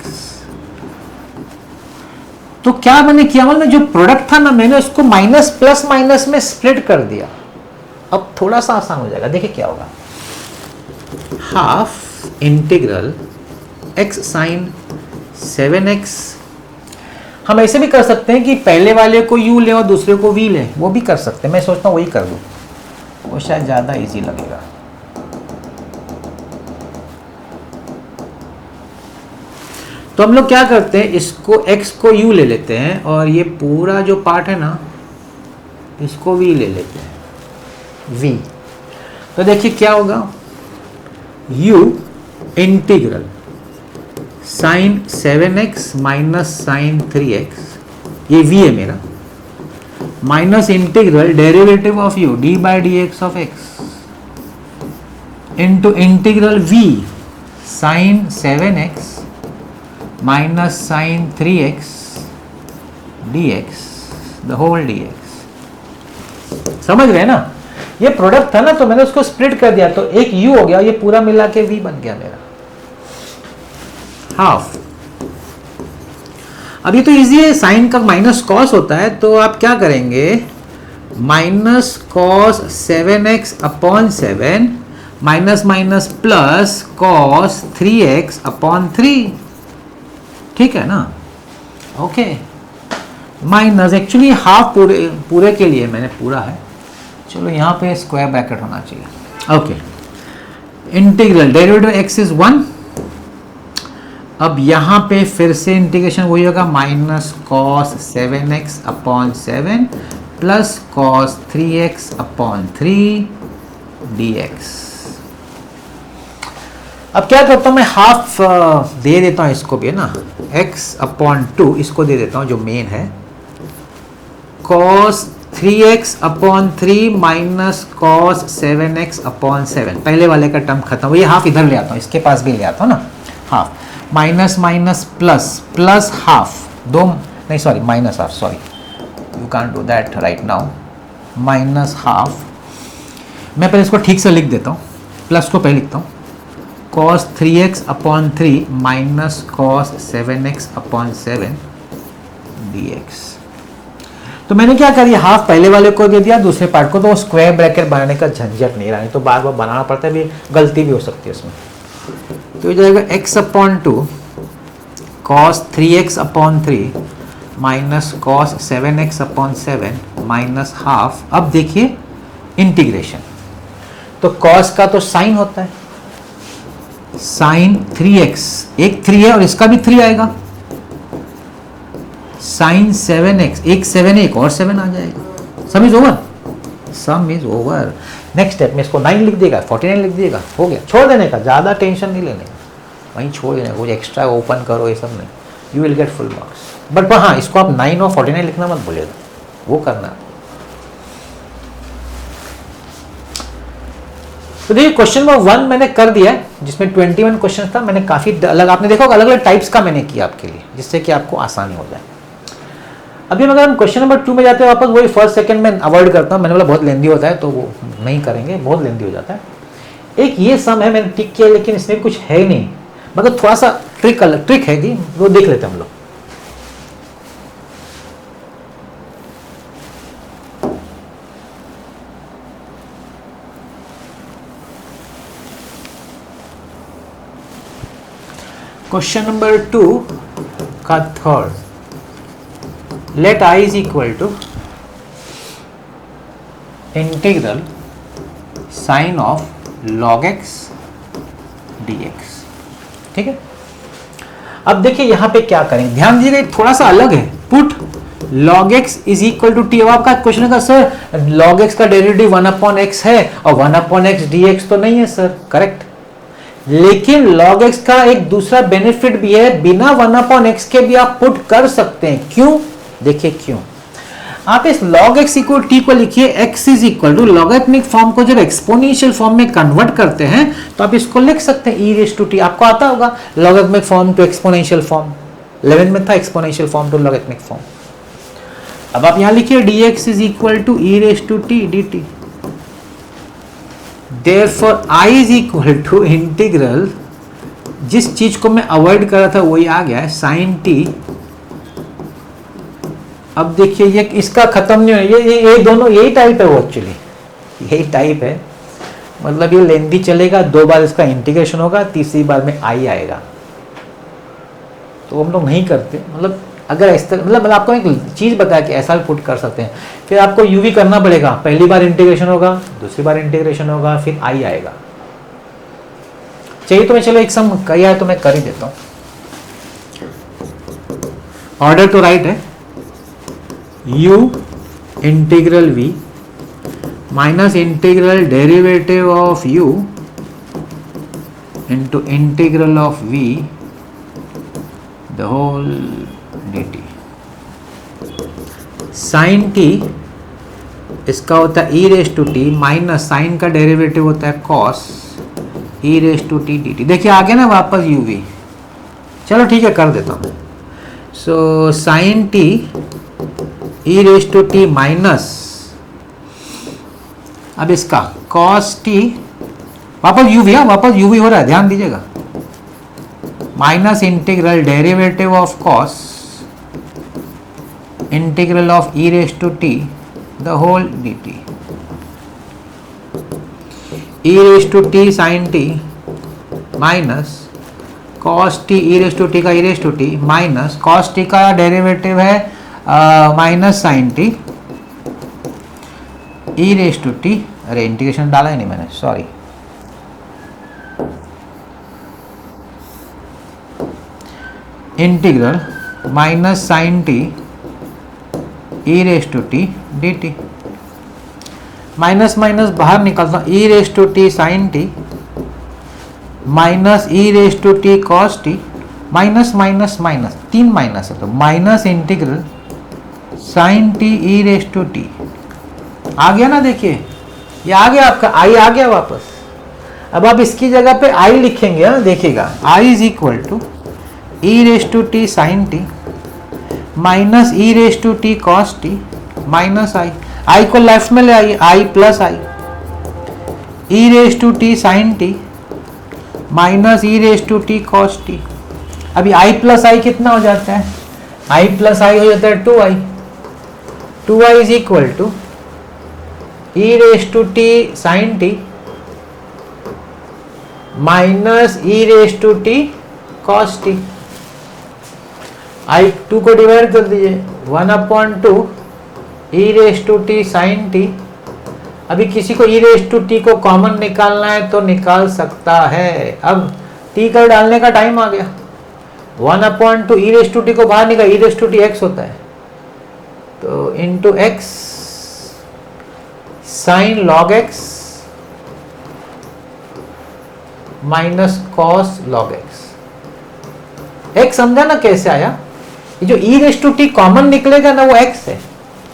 Speaker 1: तो क्या मैंने किया, मतलब जो प्रोडक्ट था ना, मैंने उसको माइनस प्लस माइनस में स्प्लिट कर दिया। अब थोड़ा सा आसान हो जाएगा, देखिए क्या होगा। Half integral x sign 7x, हम ऐसे भी कर सकते हैं कि पहले वाले को u ले और दूसरे को v ले, वो भी कर सकते हैं। मैं सोचता हूँ वही कर दूँ, वो शायद ज़्यादा इजी लगेगा। तो हम लोग क्या करते हैं, इसको x को u ले लेते हैं और ये पूरा जो पार्ट है ना इसको v ले लेते हैं, v। तो देखिए क्या होगा, u integral sine 7x minus sine 3x, ये v है मेरा, minus integral derivative of u d by d x of x into integral v sine 7x minus sine 3x dx the whole dx। समझ गए ना, ये product था ना तो मैंने उसको स्प्लिट कर दिया तो एक u हो गया, ये पूरा मिला के v बन गया मेरा हाफ। अब ये तो इजी है, साइन का माइनस कॉस होता है तो आप क्या करेंगे, minus cos 7x upon 7 minus minus plus cos 3x upon 3, ठीक है ना। ओके, माइनस एक्चुअली हाफ पूरे के लिए मैंने पूरा है, चलो यहाँ पे स्क्वायर ब्रैकेट होना चाहिए। Okay, integral derivative x is 1। अब यहाँ पे फिर से इंटीग्रेशन वही होगा, minus cos 7x upon 7 plus cos 3x upon 3 dx। अब क्या करता हूँ मैं, हाफ दे देता हूँ इसको भी, है ना, x अपॉन 2 इसको दे देता हूँ जो मेन है, cos 3x upon 3 minus cos 7x upon 7, पहले वाले का टर्म खत्म, ये हाफ इधर ले आता हूँ, इसके पास भी ले आता हूँ ना, half minus minus plus plus half, दो नहीं sorry minus half, sorry you can't do that right now, minus half. मैं पहले इसको ठीक से लिख देता हूँ, प्लस को पहले लिखता हूँ, cos 3x upon 3 minus cos 7x upon 7 dx। तो मैंने क्या करिए, हाफ पहले वाले को दे दिया, दूसरे पार्ट को, तो स्क्वायर ब्रैकेट बनाने का झंझट नहीं रहा, नहीं तो बार बार बनाना पड़ता है, भी गलती भी हो सकती है उसमें। तो ये जाएगा x upon 2 cos 3x upon 3 minus cos 7x upon 7 minus half. अब देखिए इंटीग्रेशन, तो cos का तो साइन होता है, साइन 3x, एक 3 है और इसका भी 3 आएगा, साइन 7x, एक 7 एक और 7 आ जाएगा, सम is over, some is over. Next step में इसको 9 लिख देगा, 49 लिख देगा, हो गया, छोड़ देने का, ज़्यादा टेंशन नहीं लेने का, वहीं छोड़ देने का, कुछ एक्स्ट्रा ओपन करो ये सब नहीं, you will get full marks. But हाँ, इसको आप 9 और 49 लिखना मत भूलिएगा, वो करना। तो देखिए क्वेश्चन नंबर 1 मैंने कर दिया है, जिसमें 21 क्वेश्चन था, मैंने काफ़ी अलग, आपने देखा अलग अलग टाइप्स का मैंने किया आपके लिए, जिससे कि आपको आसानी हो जाए। अभी अगर हम क्वेश्चन नंबर 2 में जाते हैं वापस, वही फर्स्ट सेकंड में अवॉइड करता हूँ, मैंने बोला बहुत लेंदी होता है तो वो नहीं करेंगे, बहुत लेंदी हो जाता है। एक ये सम है मैंने टिक किया, लेकिन इसमें कुछ है ही नहीं, मतलब थोड़ा सा ट्रिक है कि वो देख लेते हैं हम लोग। क्वेश्चन नंबर 2 का third, let I is equal to integral sine of log x dx, ठीक है। अब देखिए यहाँ पे क्या करें, ध्यान दीजिएगा थोड़ा सा अलग है, put log x is equal to t. अब आपका क्वेश्चन का सर log x का डेरिवेटिव 1 अपॉन x है और 1 अपॉन x dx तो नहीं है सर, करेक्ट, लेकिन log x का एक दूसरा बेनिफिट भी है, बिना 1 अपॉन x के भी आप पुट कर सकते हैं। क्यों, देखिए क्यों, आप इस log x इक्वल टी को लिखिए, x is equal to logarithmic form को जब एक्सपोनेंशियल फॉर्म में कन्वर्ट करते हैं तो आप इसको लिख सकते हैं e रेज़ टू टी। आपको आता होगा logarithmic form to exponential form, 11 में था exponential form to logarithmic form. अब आप यहां लिखिए dx is equal to e raise to T dt। Therefore I is equal to integral, जिस चीज को मैं अवॉइड कर रहा था वही आ गया है, साइन t। अब देखिए ये इसका खत्म नहीं है, ये दोनों यही टाइप है, वो एक्चुअली यही टाइप है, मतलब ये लेंथी चलेगा, 2 बार इसका इंटीग्रेशन होगा, तीसरी बार में I आएगा, तो हम लोग नहीं करते, मतलब अगर इस तरह मतलब आपको एक चीज़ बताया कि ऐसा भी पुट कर सकते हैं, फिर आपको यू वी करना पड़ेगा, पहली बार इंटीग्रेशन होगा, दूसरी बार इंटीग्रेशन होगा, फिर आई आएगा। चाहिए तो मैं चलो एक सम किया है तो मैं कर ही देता हूँ। ऑर्डर तो राइट है, u integral v minus integral derivative of u into integral of v the whole dt। Sine t इसका होता है e raise to t minus sine का डेरिवेटिव होता है cos e raise to T dt। देखिए आ गया ना वापस uv। चलो ठीक है कर देता हूँ। So sine t e raise to t minus, अब इसका cos t वापस uv, वापस uv हो रहा है, ध्यान दीजिएगा, minus integral derivative of cos integral of e raise to t the whole dt। e raise to t sine t minus cos t e raise to t का e raise to t minus cos t का derivative है minus sine t e raise to t, अरे integration डाला ही नहीं मैंने, sorry, integral minus sine t e raise to T dt। Minus minus बाहर निकालता हूँ, e raise to t sine t minus e raise to t cos t, minus minus minus, तीन minus है तो minus integral sine t e raise to t. आ गया ना, देखिए ये आ गया आपका i आ गया वापस। अब आप इसकी जगह पे i लिखेंगे ना, देखिएगा i is equal to e raise to t sine t minus e raise to t cos t minus i को लेफ्ट में ले आइए, i plus i e raise to t sine t minus e raise to t cos t. अभी i plus i कितना हो जाता है, i plus i हो जाता है 2i, 2i is equal to e raise to t sine t minus e raise to t cos t. I 2 को divide कर दीजिए, 1/2 e raise to t sine t. अभी किसी को e रेस टू टी को कॉमन निकालना है तो निकाल सकता है। अब t का डालने का टाइम आ गया, 1/2 e रेस टू टी को बाहर निकाल, e raise to t x होता है, तो into x sine log x minus cos log x समझा ना कैसे आया? ये जो e raise to t common निकलेगा ना वो x है,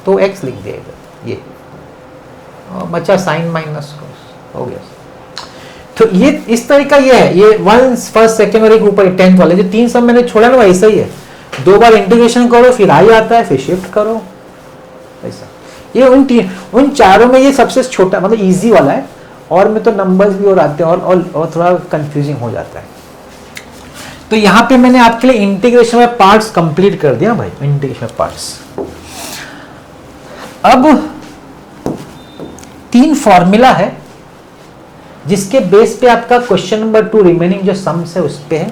Speaker 1: तो x लिख देगा ये, और बचा साइन माइनस कॉस, हो गया। तो ये इस तरीका ये है, ये 1 फर्स्ट सेकंड और एक ऊपर 10th वाले जो 3 सब मैंने छोड़ा ना वो ऐसा ही है, 2 बार इंटीग्रेशन करो फिर आई आता है फिर शिफ्ट करो, ऐसा। ये उन चारों में ये सबसे छोटा मतलब इजी वाला है, और में तो नंबर्स भी और आते हैं और थोड़ा कंफ्यूजिंग हो जाता है। तो यहाँ पे मैंने आपके लिए इंटीग्रेशन में पार्ट्स कंप्लीट कर दिया भाई, इंटीग्रेशन में पार्ट्स। अब 3 फॉर्मूला है जिसके बेस पे आपका क्वेश्चन नंबर 2 रिमेनिंग जो सम्स है उस पे है,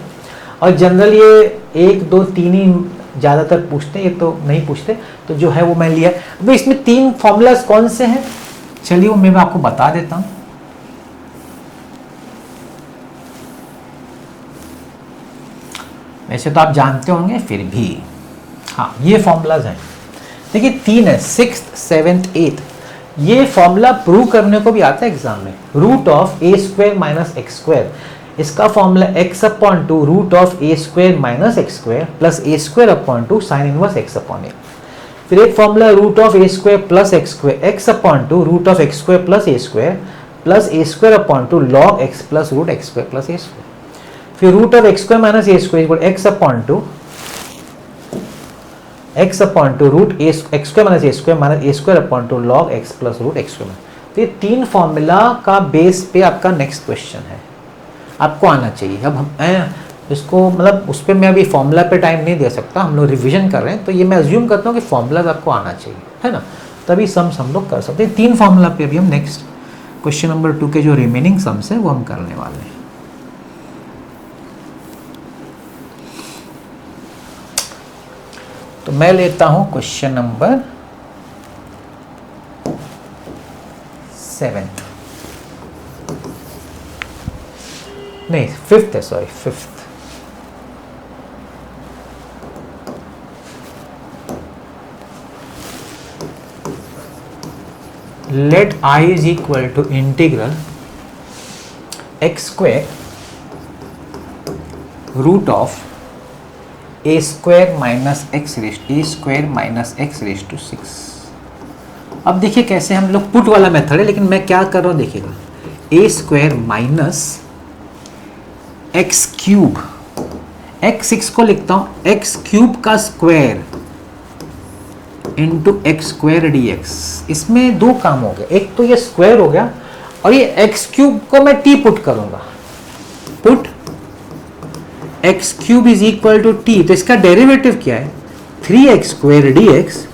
Speaker 1: और जनरल ये 1 2 3 ही ज्यादातर पूछते हैं, ये तो नहीं पूछते, तो जो है वो मैं लिया। अब इसमें 3 फॉर्मूलाज कौन से हैं, चलिए वो मैं आपको बता देता हूं। वैसे तो आप जानते होंगे फिर भी, हाँ ये फॉर्मूलाज हैं, देखिए 3 है, 6th 7th 8th। ये फॉर्मूला प्रूव करने को भी आता है एग्जाम में, root of a square minus x square, इसका formula x upon 2 root of a square minus x square plus a square upon 2 sine inverse x upon a. फिर एक formula root of a square plus x square x upon 2 root of x square plus a square upon 2 log x plus root x square plus a square. फिर root of x square minus a square equal x upon 2 root x square minus a square upon 2 log x plus root x square. तो ये 3 formula का base पे आपका next question है, आपको आना चाहिए। अब हम इसको मतलब उस पर मैं अभी फॉर्मूला पे टाइम नहीं दे सकता, हम लोग रिवीजन कर रहे हैं, तो ये मैं अज्यूम करता हूँ कि फॉर्मूलाज आपको आना चाहिए, है ना, तभी सम्स हम लोग कर सकते हैं। 3 फॉर्मूला पे अभी हम नेक्स्ट क्वेश्चन नंबर 2 के जो रिमेनिंग सम्स है वो हम करने वाले हैं। तो मैं लेता हूं क्वेश्चन नंबर 7, नहीं 5th है, sorry 5th। Let I is equal to integral x square root of a square minus x raise to 6। अब देखिए कैसे हम लोग पुट वाला मेथड है, लेकिन मैं क्या कर रहा हूं देखिएगा, a square minus x cube, x6 को लिखता हूं एक्स क्यूब का square into x square d x. इसमें दो काम हो गए, एक तो ये स्क्वायर हो गया और ये एक्स क्यूब को मैं टी पुट करूंगा, put x cube is equal to t, तो इसका डेरिवेटिव क्या है 3x square d x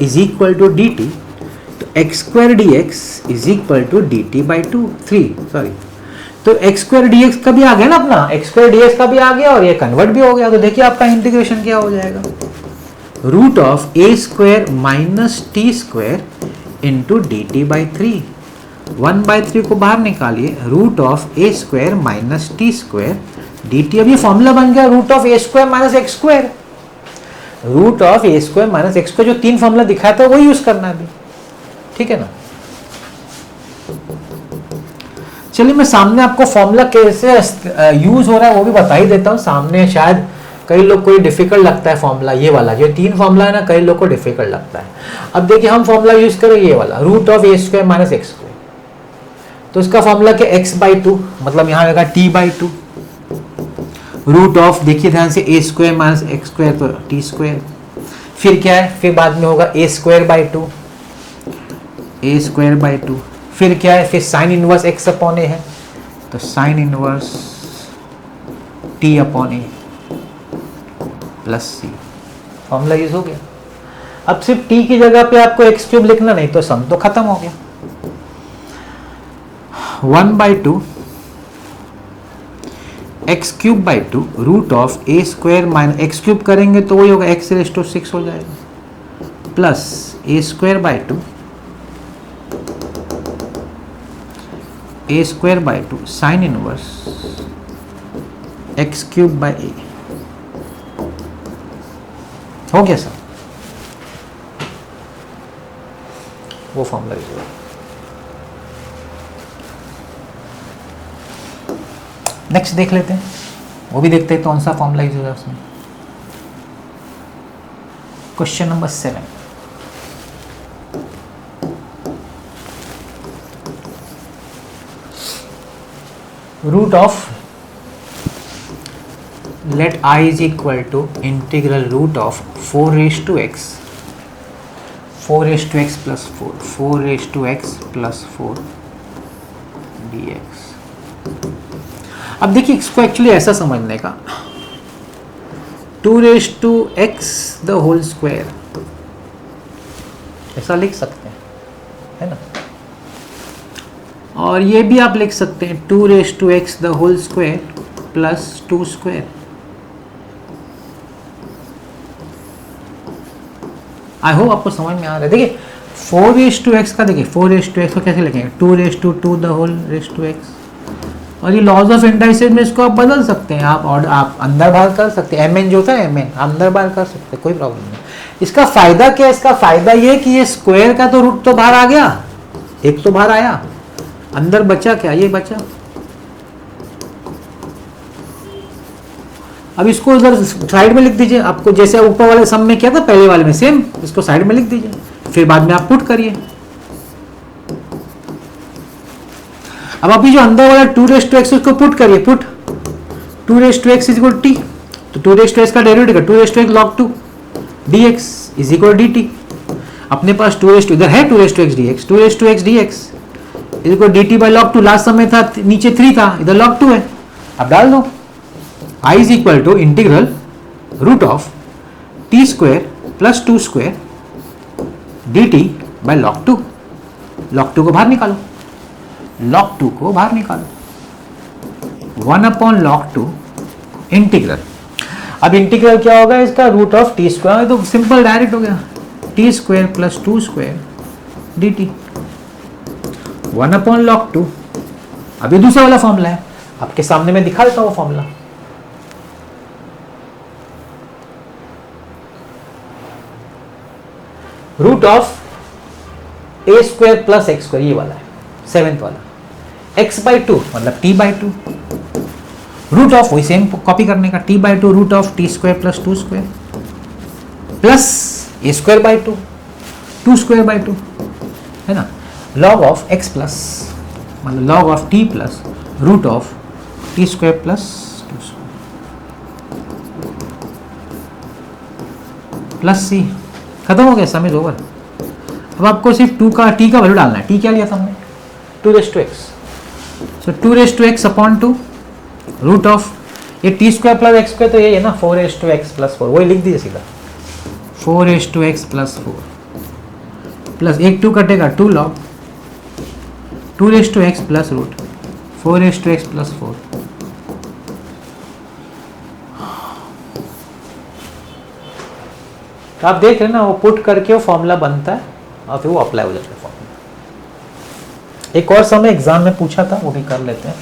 Speaker 1: is equal to d t, तो x square d x is equal to d t by 3, sorry, तो x square d x का भी आ गया ना अपना, एक्स स्क्वायर डी एक्स का भी आ गया और ये कन्वर्ट भी हो गया। तो देखिए आपका इंटीग्रेशन क्या हो जाएगा, root of a square minus t square into d t by 3, 1/3 को बाहर निकालिए, root of a square minus t square d t. अब ये फॉर्मूला बन गया root of a square minus x square, root of a square minus x square, जो 3 formula दिखाया था वही यूज करना है अभी, ठीक है ना। चलिए मैं सामने आपको फॉर्मूला कैसे यूज हो रहा है वो भी बता ही देता हूँ सामने। शायद कई लोग को डिफिकल्ट लगता है फॉर्मूला, ये वाला जो 3 फॉर्मूला है ना, कई लोग को डिफिकल्ट लगता है। अब देखिए हम फॉर्मूला यूज करें ये वाला, root of a square minus x square, तो इसका फॉर्मूला क्या x/2, मतलब यहाँ आएगा t/2, रूट ऑफ देखिए ध्यान से a square minus x square तो टी स्क्वायर, फिर क्या है, फिर बाद में होगा a स्क्वायर बाई 2, फिर क्या है, फिर साइन इनवर्स x अपॉन ए है, तो साइन इनवर्स t अपॉन ए प्लस सी, फॉर्मूला यूज हो गया। अब सिर्फ t की जगह पे आपको एक्स क्यूब लिखना, नहीं तो सम तो खत्म हो गया। 1/2 x cube by 2 root of a square minus x cube करेंगे तो वही होगा एक्स रेज़ टू 6 हो जाएगा, plus a square by 2 a square by 2 sine inverse x cube by a, हो गया सर, वो फॉर्मूला यूज होगा। नेक्स्ट देख लेते हैं, वो भी देखते हैं कौन सा फॉर्मूला यूज होगा उसमें। Question number 7, root of let I is equal to integral root of 4 raised to x plus 4 4 raised to x plus 4 dx। अब देखिए इसको एक्चुअली ऐसा समझने का, 2 raised to x the whole square, ऐसा लिख सकते हैं, है ना, और ये भी आप लिख सकते हैं 2 raised to x the whole square plus 2 square। I hope आपको समझ में आ रहा है। देखिए 4 raised to x का, देखिए 4 raised to x को कैसे लिखेंगे, 2 raised to 2 the whole raised to x, और ये लॉज ऑफ इंडाइसेस में इसको आप बदल सकते हैं, आप अंदर बाहर कर सकते हैं, mn जो होता है mn अंदर बाहर कर सकते हैं, कोई प्रॉब्लम नहीं। इसका फायदा क्या है, इसका फायदा ये कि ये स्क्वायर का तो रूट तो बाहर आ गया, एक तो बाहर आया, अंदर बचा क्या, ये बचा। अब इसको उधर साइड में लिख दीजिए, आपको जैसे ऊपर वाले सम में किया था पहले वाले में सेम, इसको साइड में लिख दीजिए, फिर बाद में आप पुट करिए। अब अभी जो अंदर वाला 2 raised to x उसको पुट करिए, put 2 raised to x is equal T, तो 2 raised to x का डेरिवेटिव है 2 raised to x log 2 dx is equal dt। अपने पास 2 raised to, इधर है 2 raised to x dx, 2 raised to x dx is equal dt by log 2, last समय था नीचे 3 था, इधर log 2 है, अब डाल दो I is equal to integral root of t square plus 2 square d t by log 2, log 2 को बाहर निकालो, log 2 को बाहर निकालो, 1 अपॉन log 2 इंटीग्रल। अब इंटीग्रल क्या होगा इसका, रूट ऑफ टी स्क्वायर, तो सिंपल डायरेक्ट हो गया, T square plus 2 square d T 1/log 2। अब ये दूसरा वाला फॉर्मूला है, आपके सामने मैं दिखा देता हूँ formula. Root of a square plus x square, ये वाला है 7th वाला, x/2 मतलब t/2, रूट ऑफ वही सेम कॉपी करने का, t/2 रूट of t square plus 2 square plus a square by 2 2 square by 2 है ना, लॉग ऑफ x प्लस मतलब log of t plus root of t square plus 2 plus c। खत्म हो गया, सम इज ओवर। अब आपको सिर्फ t का वैल्यू डालना है। t क्या लिया था हमने, 2x, so 2x upon 2 root of ये t square plus x square, तो यही है ना 4x प्लस 4, वही लिख दीजिए सीधा 4x प्लस 4 प्लस 1 2 कटेगा 2 log 2x plus root 4x plus 4। तो आप देख रहे हैं ना, वो पुट करके वो फॉर्मूला बनता है और फिर वो अप्लाई हो जाता है फॉर्मूला। एक और समय एग्जाम में पूछा था, वो भी कर लेते हैं।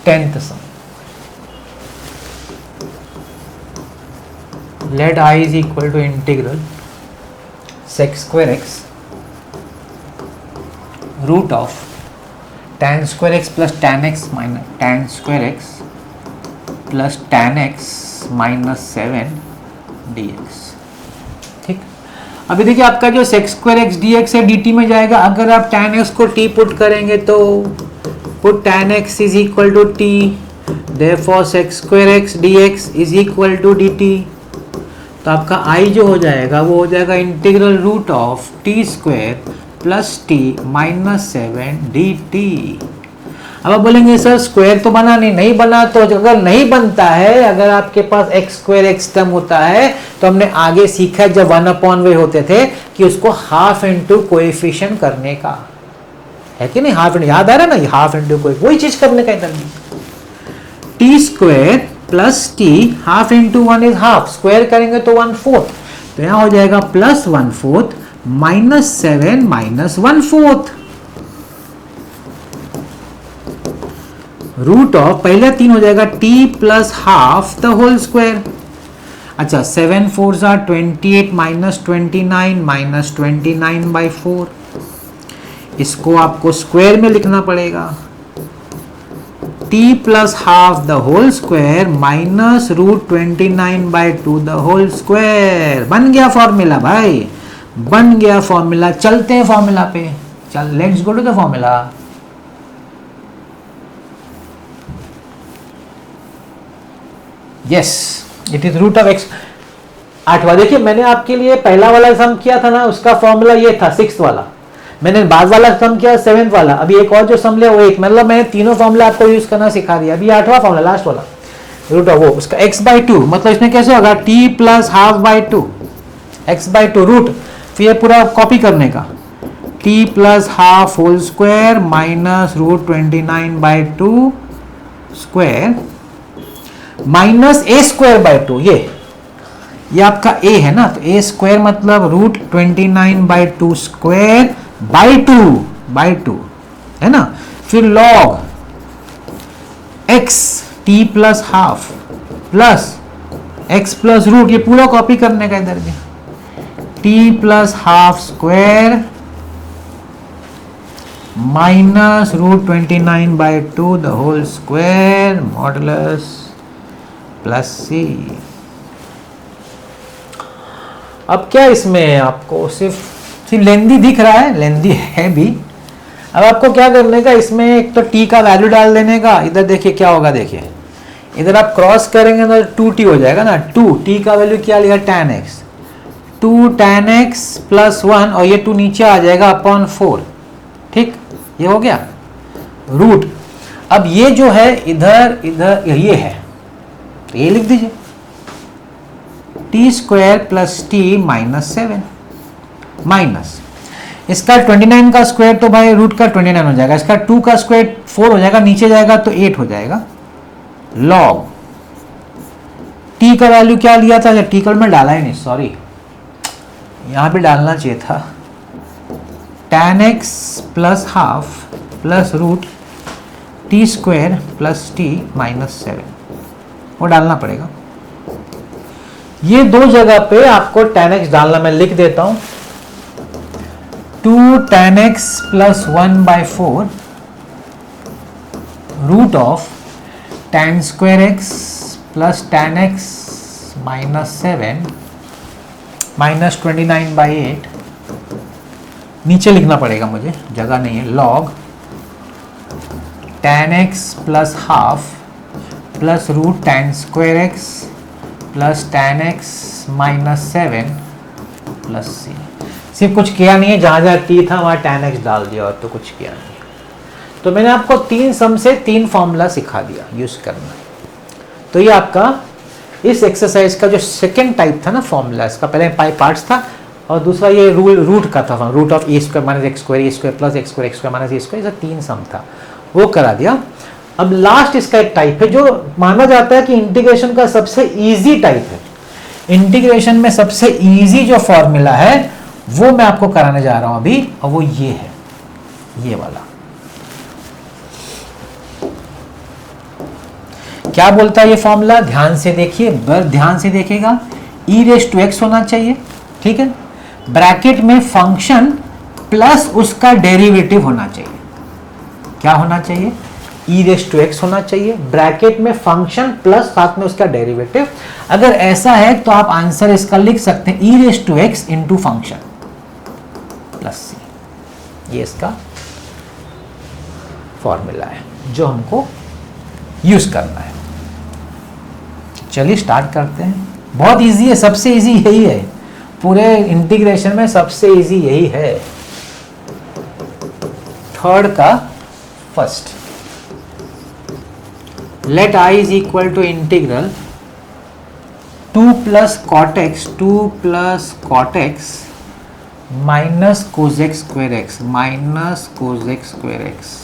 Speaker 1: Tenth sum, let I is equal to integral sec square x root of tan square x plus tan x minus tan square x plus tan x minus 7 dx। ठीक, अभी देखिए आपका जो sec square x dx है dt में जाएगा। अगर आप tan x को t पुट करेंगे तो put tan x is equal to t, therefore sec square x dx is equal to dt। तो आपका I जो हो जाएगा वो हो जाएगा integral root of t square plus t minus 7 dt। अब आप बोलेंगे सर स्क्वायर तो बना नहीं बना, तो अगर नहीं बनता है, अगर आपके पास x स्क्वायर x टर्म होता है, तो हमने आगे सीखा है जब 1/वे होते थे कि उसको हाफ इंटू कोएफिशिएंट करने का है कि नहीं, हाफ इंटू, याद आ रहा है ना, हाफ इंटू कोई वही चीज करने का इधर t square plus t half into 1 is half, square करेंगे तो 1/4, तो यहां हो जाएगा plus 1/4 minus 7 minus 1/4 root of पहले 3 हो जाएगा t plus half the whole square. अच्छा 7 4 are 28 माइनस 29 माइनस 29/4, इसको आपको स्क्वायर में लिखना पड़ेगा, t plus half the whole square minus root 29/2 the whole square. बन गया फॉर्मूला भाई, बन गया फॉर्मूला। चलते हैं फॉर्मूला पे, चल let's go to the formula. Yes it is root of x. 8वां देखिए, मैंने आपके लिए पहला वाला सम किया था ना, उसका फॉर्मूला ये था 6th वाला, मैंने बाद वाला सम किया 7th वाला, अभी एक और जो सम लिया वो एक, मतलब मैंने तीनों फॉर्मूला आपको यूज करना सिखा दिया। अभी 8वां फॉर्मूला लास्ट वाला रूट ऑफ वो उसका x/2, मतलब इसमें कैसे होगा t plus half by 2 x/2 root, फिर पूरा कॉपी करने का t plus half whole square minus root 29/2 square minus a square by 2। ये आपका a है ना, तो a स्क्वायर मतलब रूट 29/2 स्क्वायर बाई 2 है ना, फिर log x t plus half plus x plus root, ये पूरा कॉपी करने का इधर भी t plus half square minus root 29/2 the whole square modulus plus c। अब क्या इसमें आपको सिर्फ लेंदी दिख रहा है, लेंदी है भी। अब आपको क्या करने का, इसमें एक तो t का वैल्यू डाल देने का, इधर देखिए क्या होगा, देखिए इधर आप क्रॉस करेंगे तो 2t हो जाएगा ना, 2t का वैल्यू क्या लिया tan x, 2 tan x plus 1 और ये 2 नीचे आ जाएगा अपॉन 4। ठीक, ये हो गया रूट। अब ये जो है इधर ये है, तो ये लिख दीजिए t T square plus t minus 7 minus इसका 29 का स्क्वायर तो भाई रूट का 29 हो जाएगा, इसका 2 का स्क्वायर 4 हो जाएगा, नीचे जाएगा तो 8 हो जाएगा, लॉग टी का वैल्यू क्या लिया था, टी का मैं डाला ही नहीं, सॉरी यहां पे डालना चाहिए था, tan x plus half plus root t square plus t minus 7, वो डालना पड़ेगा। ये दो जगह पे आपको tan x डालना, मैं लिख देता हूं 2 tan x plus 1/4 root of tan square x plus tan x minus 7 minus 29/8, नीचे लिखना पड़ेगा मुझे, जगह नहीं है, log tan x plus half plus root tan square x plus tan x minus 7 plus c. सिर्फ कुछ किया नहीं है, जहां जहां टी था वहां tan x डाल दिया, और तो कुछ किया नहीं। तो मैंने आपको 3 सम से 3 फॉर्मूला सिखा दिया यूज करना। तो ये आपका इस एक्सरसाइज का जो सेकेंड टाइप था ना फॉर्मूला, इसका पहले पार्ट्स था और दूसरा ये रूट का था, root of a square minus x square, a square plus x square, x square minus a square, ये 3 सम था, वो करा दिया। अब लास्ट इसका एक टाइप है जो माना जाता है कि इंटीग्रेशन का सबसे इजी टाइप है। इंटीग्रेशन में सबसे इजी जो फॉर्मूला है वो मैं आपको कराने जा रहा हूं अभी, और वो ये है, ये वाला। क्या बोलता है ये फॉर्मूला, ध्यान से देखिए, ध्यान से देखिएगा, e रेस टू एक्स होना चाहिए, ठीक है, ब्रैकेट में फंक्शन प्लस उसका डेरिवेटिव होना चाहिए। क्या होना चाहिए, e रेस टू एक्स होना चाहिए, ब्रैकेट में फंक्शन प्लस साथ में उसका डेरिवेटिव। अगर ऐसा है तो आप आंसर इसका लिख सकते हैं e raise to x into function plus c, ये इसका फॉर्मूला है जो हमको यूज करना है। चलिए स्टार्ट करते हैं, बहुत इजी है, सबसे इजी यही है, पूरे इंटीग्रेशन में सबसे इजी यही है, थर्ड का first. Let i is equal to integral 2 plus cot x, 2 plus cot x minus cosec square x, minus cosec square x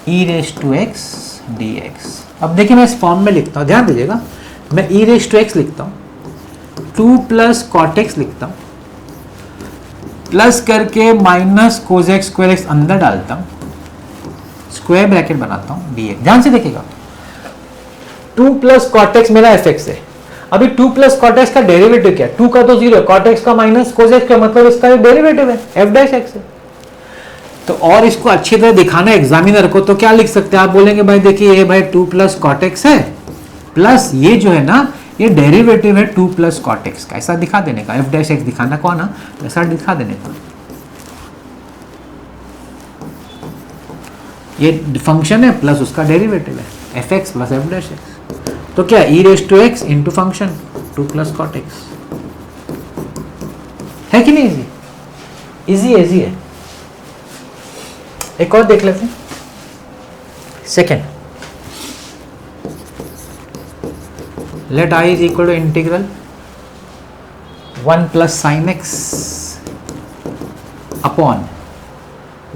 Speaker 1: e raise to x d x. अब देखिए मैं इस फॉर्म में लिखता हूं, ध्यान दीजिएगा, मैं ई रेस टू एक्स लिखता हूं, 2 प्लस कॉट एक्स लिखता हूं, प्लस करके माइनस कोजेक स्क्वायर एक्स अंदर डालता हूं, स्क्वायर ब्रैकेट बनाता हूं डी एक्स। ध्यान से देखिएगा, 2 प्लस कॉट एक्स मेरा एफ एक्स है, अभी 2 प्लस कॉट एक्स का डेरिवेटिव क्या है, 2 का तो 0 है, कॉट एक्स का माइनस कोस एक्स का मतलब इसका डेरिवेटिव है एफ डैश एक्स है। तो और इसको अच्छी तरह दिखाना एग्जामिनर को, तो क्या लिख सकते हैं आप, बोलेंगे भाई देखिए ये भाई 2 प्लस कॉट एक्स है, प्लस ये जो है ना ये डेरिवेटिव है 2 प्लस कॉट एक्स का, ऐसा दिखा देने का, एफ डैश एक्स दिखाना कौन ना, ऐसा दिखा देने का। ये फंक्शन है प्लस उसका डेरिवेटिव है f x plus f dash x, तो क्या e raise to x into function 2 plus cot x है कि नहीं, इजी इजी इजी है। एक और देख लेते हैं, second, let i is equal to integral 1 plus sine x upon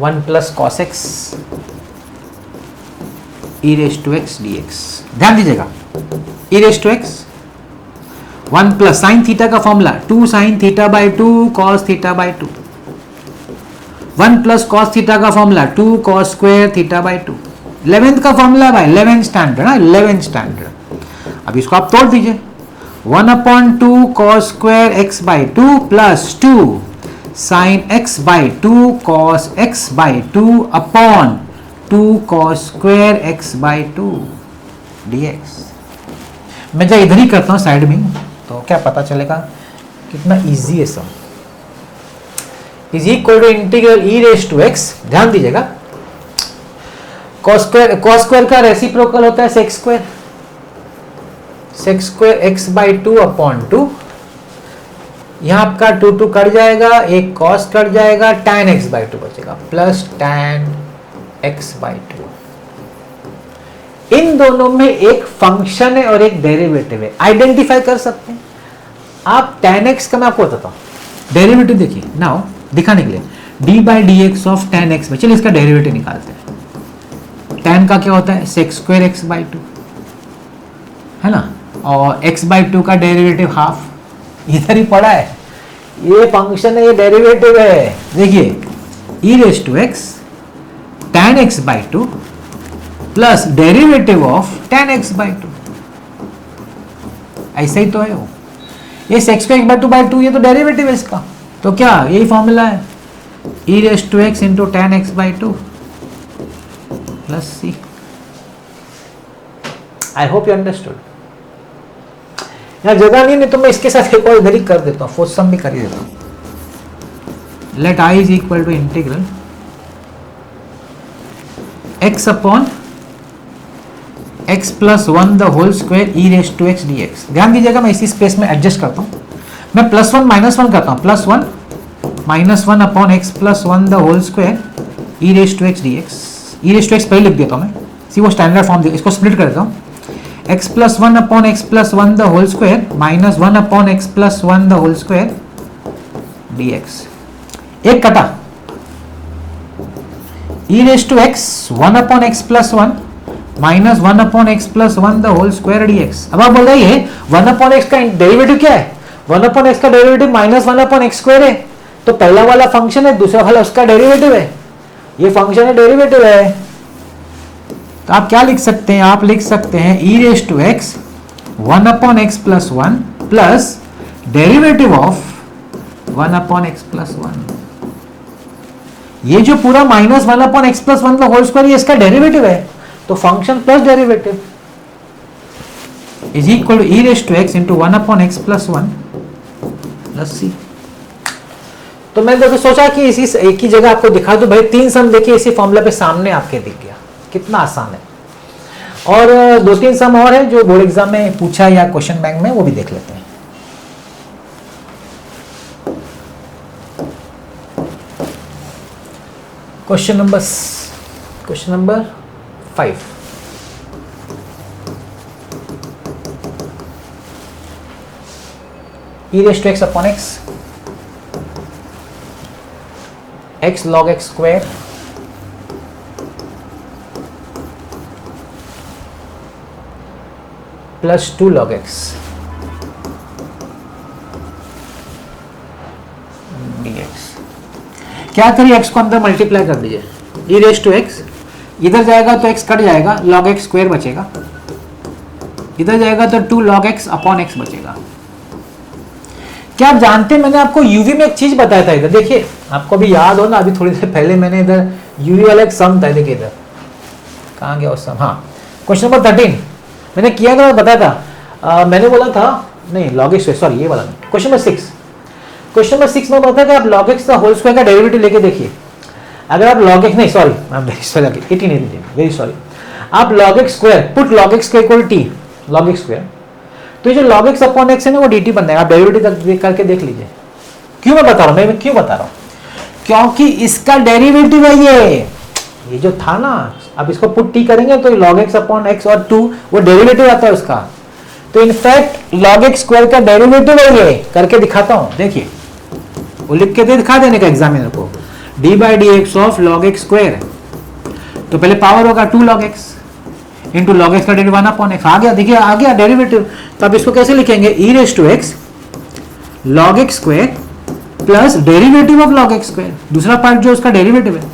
Speaker 1: 1 plus cos x e raise to x d x. ध्यान दीजिएगा, e raise to x 1 plus sine theta का formula 2 sine theta by 2 cos theta by 2, 1 plus cos theta का formula 2 cos square theta by 2, 11th का formula भाई 11th standard ना, 11th standard. अब इसको आप तोड़ दीजिए, 1 upon 2 cos square x by 2 plus 2 sine x by 2 cos x by 2 upon 2 cos square x by 2 dx। मैं जब इधर ही करता हूं साइड में, तो क्या पता चलेगा कितना इजी है सब। Is equal to integral e raise to x, ध्यान दीजिएगा, कॉस स्क्वायर का रेसिप्रोकल होता है sec square, sec square x by 2 upon 2, यहां आपका 2 कट जाएगा, एक कॉस कट जाएगा, tan एक्स बाई 2 बचेगा प्लस tan एक्स बाई 2 इन दोनों में एक फंक्शन है और एक डेरिवेटिव है, आइडेंटिफाई कर सकते हैं आप। tan x का मैं आपको बताता हूँ डेरिवेटिव, देखिए नाउ दिखाने के लिए d by d x of tan x में, चलिए इसका डेरिवेटिव निकालते हैं। tan का क्या होता है sec स्क्वायर x बाई 2 है ना, और x बाई 2 का डेरिवेटिव हाफ, इधर ही पड़ा है, ये फंक्शन है, ये डेरिवेटिव है। देखिए e raise to x tan x by 2 plus derivative of tan x by 2, ऐसा ही तो है वो। ये sec square x by 2 by 2, ये तो डेरिवेटिव है इसका, तो क्या यही फॉर्मूला है e raise to x into tan x by 2 plus c। I hope you understood. यहाँ जगह नहीं तो मैं इसके साथ एक और इधर ही कर देता हूँ, फोर्थ सम भी कर ही देता हूँ। Let i is equal to integral x upon x plus 1 the whole square e raise to x dx। ध्यान दीजिएगा मैं इसी स्पेस में एडजस्ट करता हूँ, मैं प्लस 1 माइनस 1 करता हूँ, plus 1 minus 1 upon x plus 1 the whole square e raise to x dx। e raise to x पहले लिख देता हूँ मैं, सी वो स्टैंडर्ड फॉर्म, इसको स्प्लिट कर देता हूँ। x plus 1 upon x plus 1 the whole square minus 1 upon x plus 1 the whole square dx। एक कटा e raise to x 1 upon x plus 1 minus 1 upon x plus 1 the whole square dx। अब आप बोल रहे हैं 1 upon x का derivative क्या है, 1 अपॉन x का derivative minus 1 upon x square है, तो पहला वाला फंक्शन है, दूसरा वाला उसका डेरिवेटिव है, ये फंक्शन है डेरिवेटिव है। तो आप क्या लिख सकते हैं, आप लिख सकते हैं e raise to x 1 upon x plus 1 plus derivative of 1 upon x plus 1। ये जो पूरा माइनस 1 अपॉन x प्लस 1 का होल स्क्वायर, ये इसका डेरिवेटिव है, तो function plus derivative is equal to e raise to x into 1 upon x plus 1 plus c। तो मैं देखो सोचा कि इसी एक ही जगह आपको दिखा दूं, भाई 3 सम देखिए इसी फॉर्मूला पे सामने आपके दिख गया, कितना आसान है। और 2-3 सम और है जो बोर्ड एग्जाम में पूछा या क्वेश्चन बैंक में, वो भी देख लेते हैं। Question number 5। e raise to x upon x x log x square plus 2 log x dx। क्या करिए, x को अंदर मल्टीप्लाई कर दीजिए, e रेज टू x इधर जाएगा तो x कट जाएगा, log x स्क्वायर बचेगा, इधर जाएगा तो 2 log x अपॉन x बचेगा। क्या आप जानते हैं मैंने आपको यूवी में एक चीज बताया था, इधर देखिए आपको भी याद हो ना, अभी थोड़ी देर पहले मैंने इधर यूवी वाला एक सम था, देखिए इधर कहाँ गया उस सम, हाँ क्वेश्चन नंबर 13 मैंने किया था, बताया था, मैंने बोला था नहीं log x, सॉरी ये वाला नहीं, क्वेश्चन नंबर 6 में बताया कि आप log x का होल स्क्वायर का डेरिवेटिव लेके देखिए। अगर आप log x नहीं सॉरी वेरी सॉरी, आप log x square put log x square equal t log x square, तो ये जो log x अपॉन x है ना वो dt बन जाएगा। आप डेरिवेटिव करके देख लीजिए। क्यों मैं बता रहा हूँ, मैं क्यों बता रहा हूँ, क्योंकि इसका डेरिवेटिव है ये जो था ना, अब इसको पुट t करेंगे तो log x अपॉन x और 2 वो डेरिवेटिव आता है उसका, तो इनफैक्ट log x स्क्वायर का डेरिवेटिव है ये, करके दिखाता हूँ, देखिए वो लिख के दिखा देने का एग्जामिनर को, d by d x of log x square, तो पहले पावर होगा 2 log x into log x का डेरिवेटिव 1 अपॉन x, आ गया, देखिए आ गया डेरिवेटिव। तो अब इसको कैसे लिखेंगे, e raise to x log x square plus derivative of log x square, दूसरा पार्ट जो उसका डेरिवेटिव है,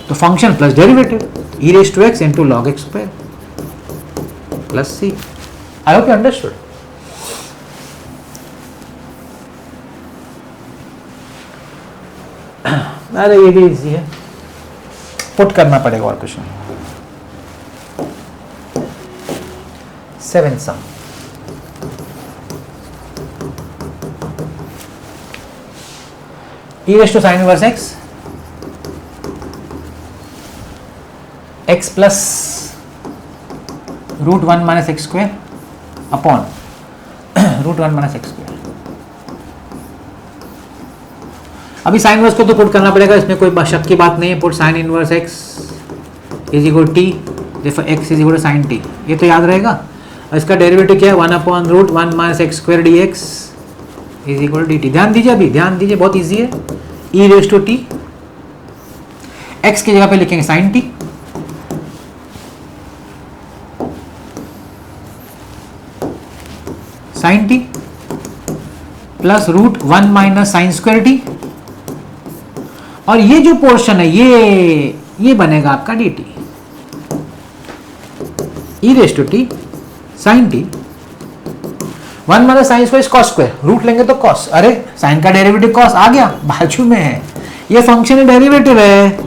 Speaker 1: तो function plus derivative e raise to x into log x square plus c। I hope you understood. अरे ये भी easy है, put करना पड़ेगा और कुछ नहीं। 7 sum, e raise to sine inverse x plus root 1 minus x square upon root 1 minus x square. अभी साइन इनवर्स को तो पुट करना पड़ेगा, इसमें कोई शक की बात नहीं है। Put sine inverse x is equal t देखो x is equal to sine t, ये तो याद रहेगा। इसका डेरिवेटिव क्या है 1/√1 minus x square d x is equal d t. ध्यान दीजिए, अभी ध्यान दीजिए, बहुत ईजी है। E raise to t, x की जगह पे लिखेंगे sine t, sine t plus √1 minus sine square t, और ये जो पोर्शन है ये बनेगा आपका d t, e raise to t sine t 1 minus sine square cos square, root लेंगे तो कॉस, अरे साइन का डेरिवेटिव कॉस आ गया, बाजू में है, ये फंक्शन है डेरिवेटिव है,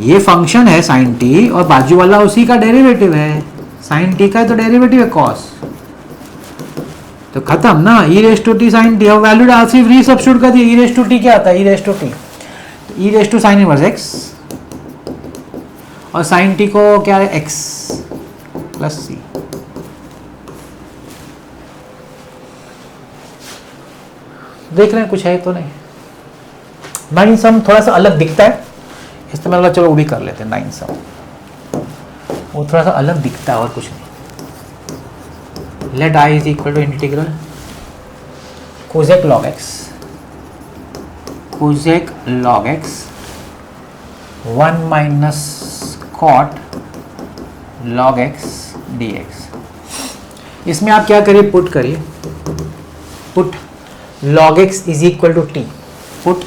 Speaker 1: ये फंक्शन है साइन टी और बाजू वाला उसी का डेरिवेटिव है, साइन टी का तो डेरिवेटिव है कॉस, तो खत्म ना। E raise to t sine t, और वैल्यू डाल सिर्फ री सब्स्टिट्यूट कर दिया। ई रेस टू टी क्या आता है, ई रेस टू टी, तो e raise to sine inverse x और साइन टी को क्या है एक्स प्लस सी। देख रहे हैं कुछ है तो नहीं। 9 सम थोड़ा सा अलग दिखता है, इसमें मतलब चलो वो भी कर लेते हैं। 9 सम वो थोड़ा सा अलग दिखता है और कुछ नहीं। Let I is equal to integral cosec log x, cosec log x 1 minus cot log x d x. इसमें आप क्या करिए, पुट करिए, put log x is equal to t, put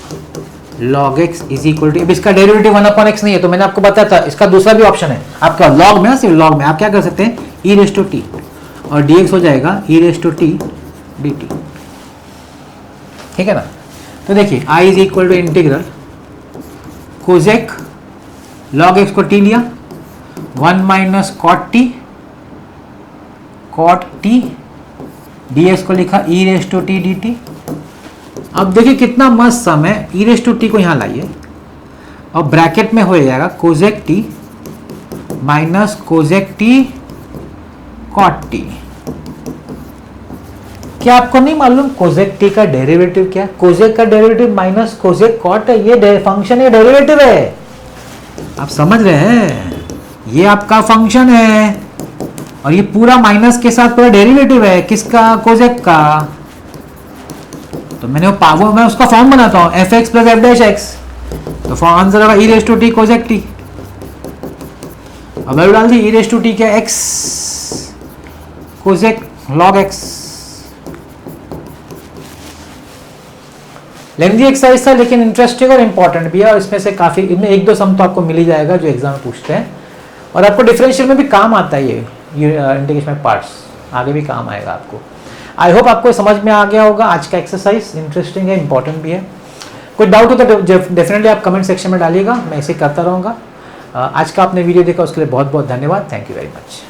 Speaker 1: log x is equal to, इसका derivative 1/x नहीं है तो मैंने आपको बताया था, इसका दूसरा भी ऑप्शन है आपका log में, सिर्फ log में आप क्या कर सकते हैं e रेस टू टी और dx हो जाएगा e raise to T dt, ठीक है ना। तो देखिए i is equal to integral cosec log x को t लिया 1 माइनस कॉट टी dx को लिखा e raise to T dt। अब देखिए कितना मस्त सम है, ई रेस टू टी को यहां लाइए और ब्रैकेट में हो जाएगा cosec t minus cosec t cot t. क्या आपको नहीं मालूम कोसेक टी का डेरिवेटिव क्या है? कोसेक का डेरिवेटिव माइनस कोसेक कॉट है, ये फंक्शन है, डेरिवेटिव है। आप समझ रहे हैं, ये आपका फंक्शन है और ये पूरा माइनस के साथ पूरा डेरिवेटिव है किसका, कोसेक का। तो मैंने वो पावर में उसका फॉर्म बनाता हूं f x plus f dash x, तो फॉर्म आंसर होगा e raise to t cosec t. अब वैल्यू डाल दी, ई रेस टू टी क्या x cosec log x. Lengthy exercise था लेकिन इंटरेस्टिंग और इंपॉर्टेंट भी है, और इसमें से काफी, इनमें 1-2 सम तो आपको मिल ही जाएगा जो एग्जाम में पूछते हैं, और आपको डिफरेंशियल में भी काम आता है ये इंटीग्रेशन पार्ट्स, आगे भी काम आएगा आपको। आई होप आपको समझ में आ गया होगा आज का एक्सरसाइज, इंटरेस्टिंग है, इंपॉर्टेंट भी है। कोई डाउट हो तो डेफिनेटली आप कमेंट सेक्शन में डालिएगा, मैं इसे करता रहूँगा। आज का आपने वीडियो देखा उसके लिए बहुत बहुत धन्यवाद, थैंक यू वेरी मच।